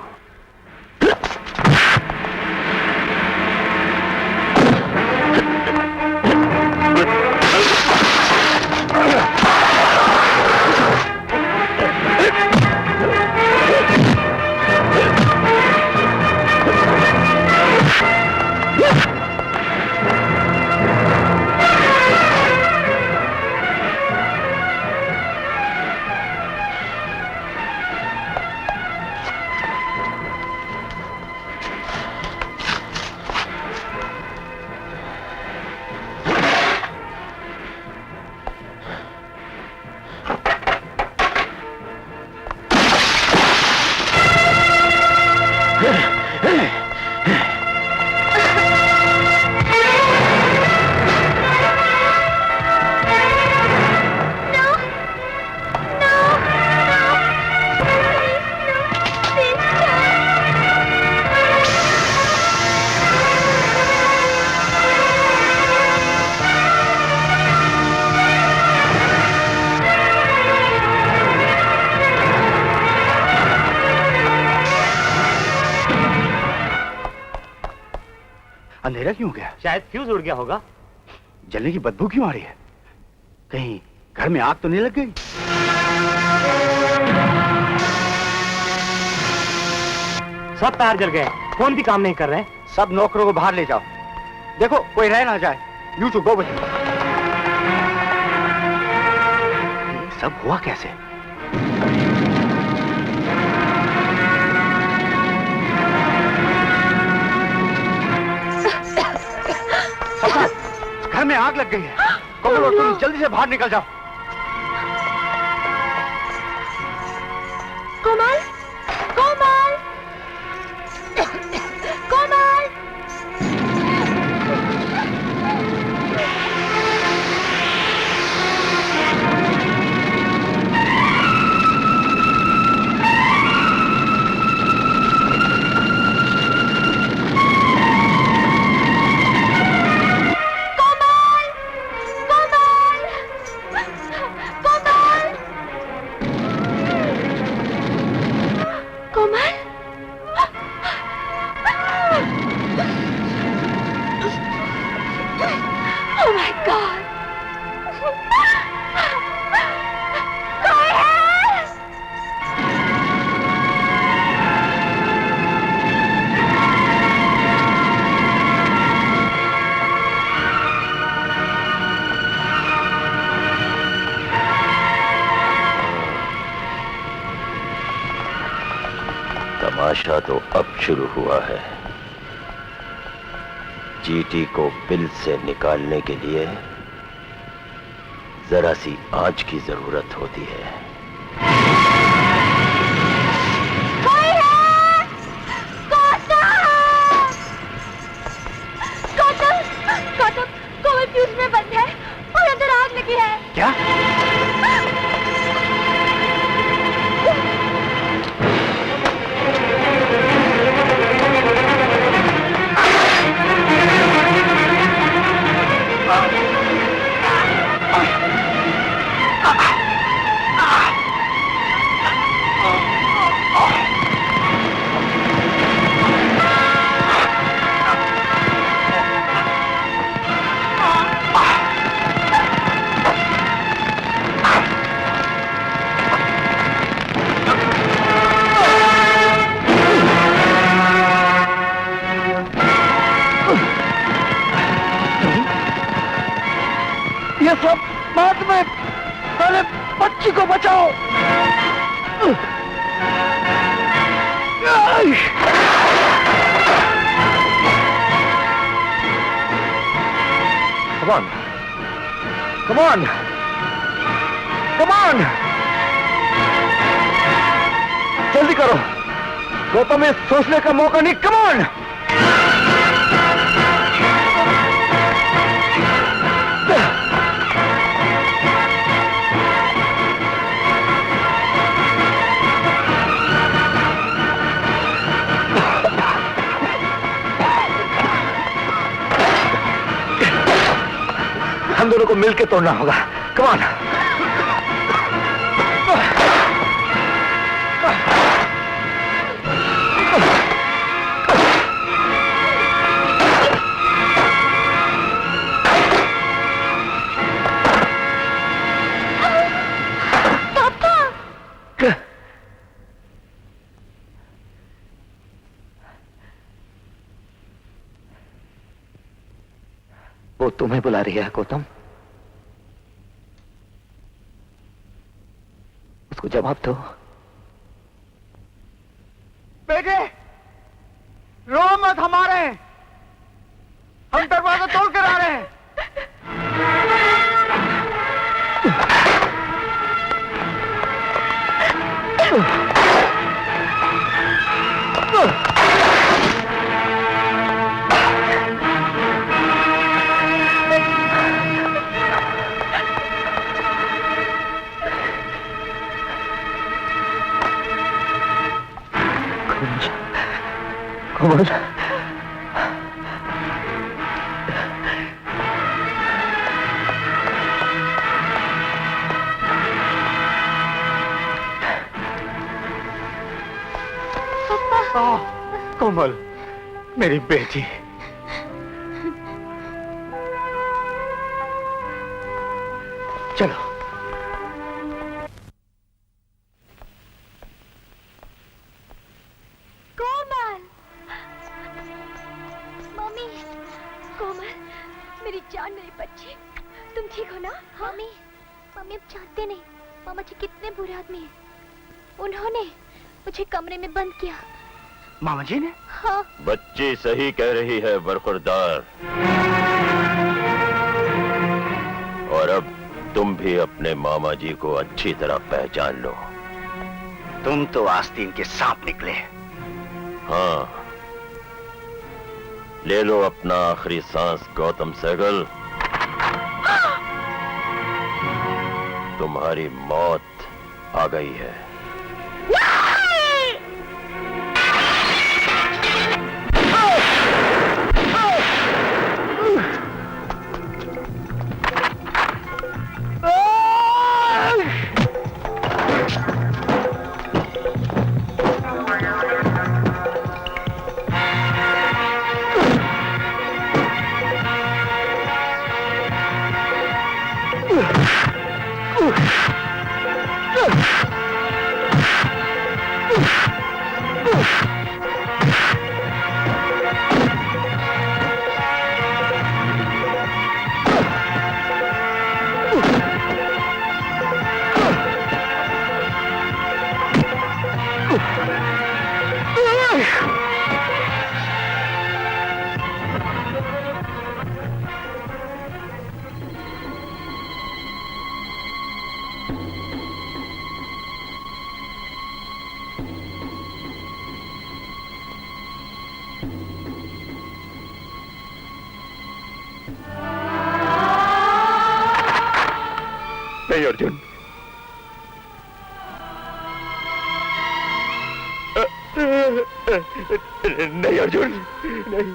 अंधेरा क्यों हो गया? शायद फ्यूज उड़ गया होगा। जलने की बदबू क्यों आ रही है? कहीं घर में आग तो नहीं लग गई? सब तार जल गए, फोन भी काम नहीं कर रहे। सब नौकरों को बाहर ले जाओ, देखो कोई रह ना जाए। You two go with. सब हुआ कैसे? घर में आग लग गई है। कमल और तुम जल्दी से बाहर निकल जाओ। कोमल, कोमल, कोमल। Oh my God! कोई है? तमाशा तो अब शुरू हुआ है। जीटी को बिल से निकालने के लिए जरा सी आंच की जरूरत होती है। क्या? ये सब बाद में, पहले बच्ची को बचाओ। Come on. Come on. Come on. जल्दी करो। गौतम में सोचने का मौका नहीं। Come on. हम दोनों को मिलकर तोड़ना होगा। Come on. वो तुम्हें बुला रही है गौतम। उसको जवाब दो। बेटे, रो मत, हमारे हम दरवाजा तोड़ कर आ रहे हैं। कमल, कोमल, मेरी बेटी। चलो। कोमल, मम्मी, कोमल, मेरी जान, मेरी बच्ची, तुम ठीक हो ना? मम्मी, मम्मी अब जानते नहीं मामा जी कितने बुरे आदमी हैं। उन्होंने मुझे कमरे में बंद किया। मामा जी ने? हाँ। बच्ची सही कह रही है बरखुरदार। और अब तुम भी अपने मामा जी को अच्छी तरह पहचान लो। तुम तो आस्तीन के सांप निकले। हाँ, ले लो अपना आखिरी सांस गौतम सहगल। तुम्हारी मौत आ गई है। नहीं अर्जुन, नहीं अर्जुन, नहीं।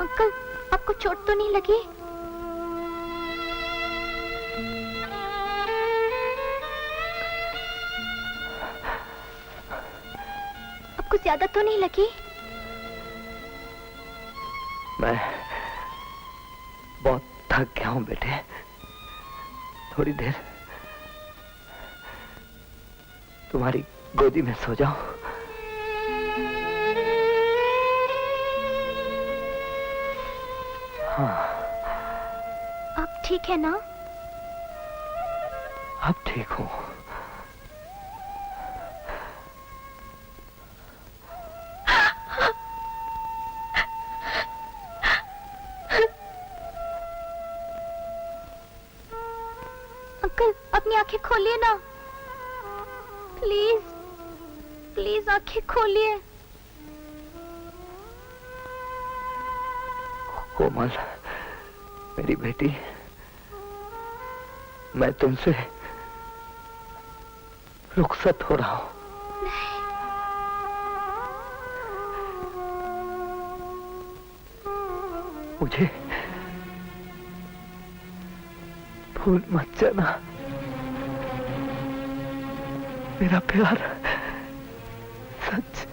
अंकल, आपको चोट तो नहीं लगी? आपको ज्यादा तो नहीं लगी? मैं बहुत थक गया हूं बेटे, थोड़ी देर तुम्हारी गोदी में सो जाऊं। हाँ, आप ठीक है ना? अब ठीक हूं। अंकल, अपनी आंखें खोलिए ना, प्लीज प्लीज आंखें खोलिए। कोमल, मेरी बेटी, मैं तुमसे रुखसत हो रहा हूं। मुझे भूल मत जाना, मेरा प्यार सच।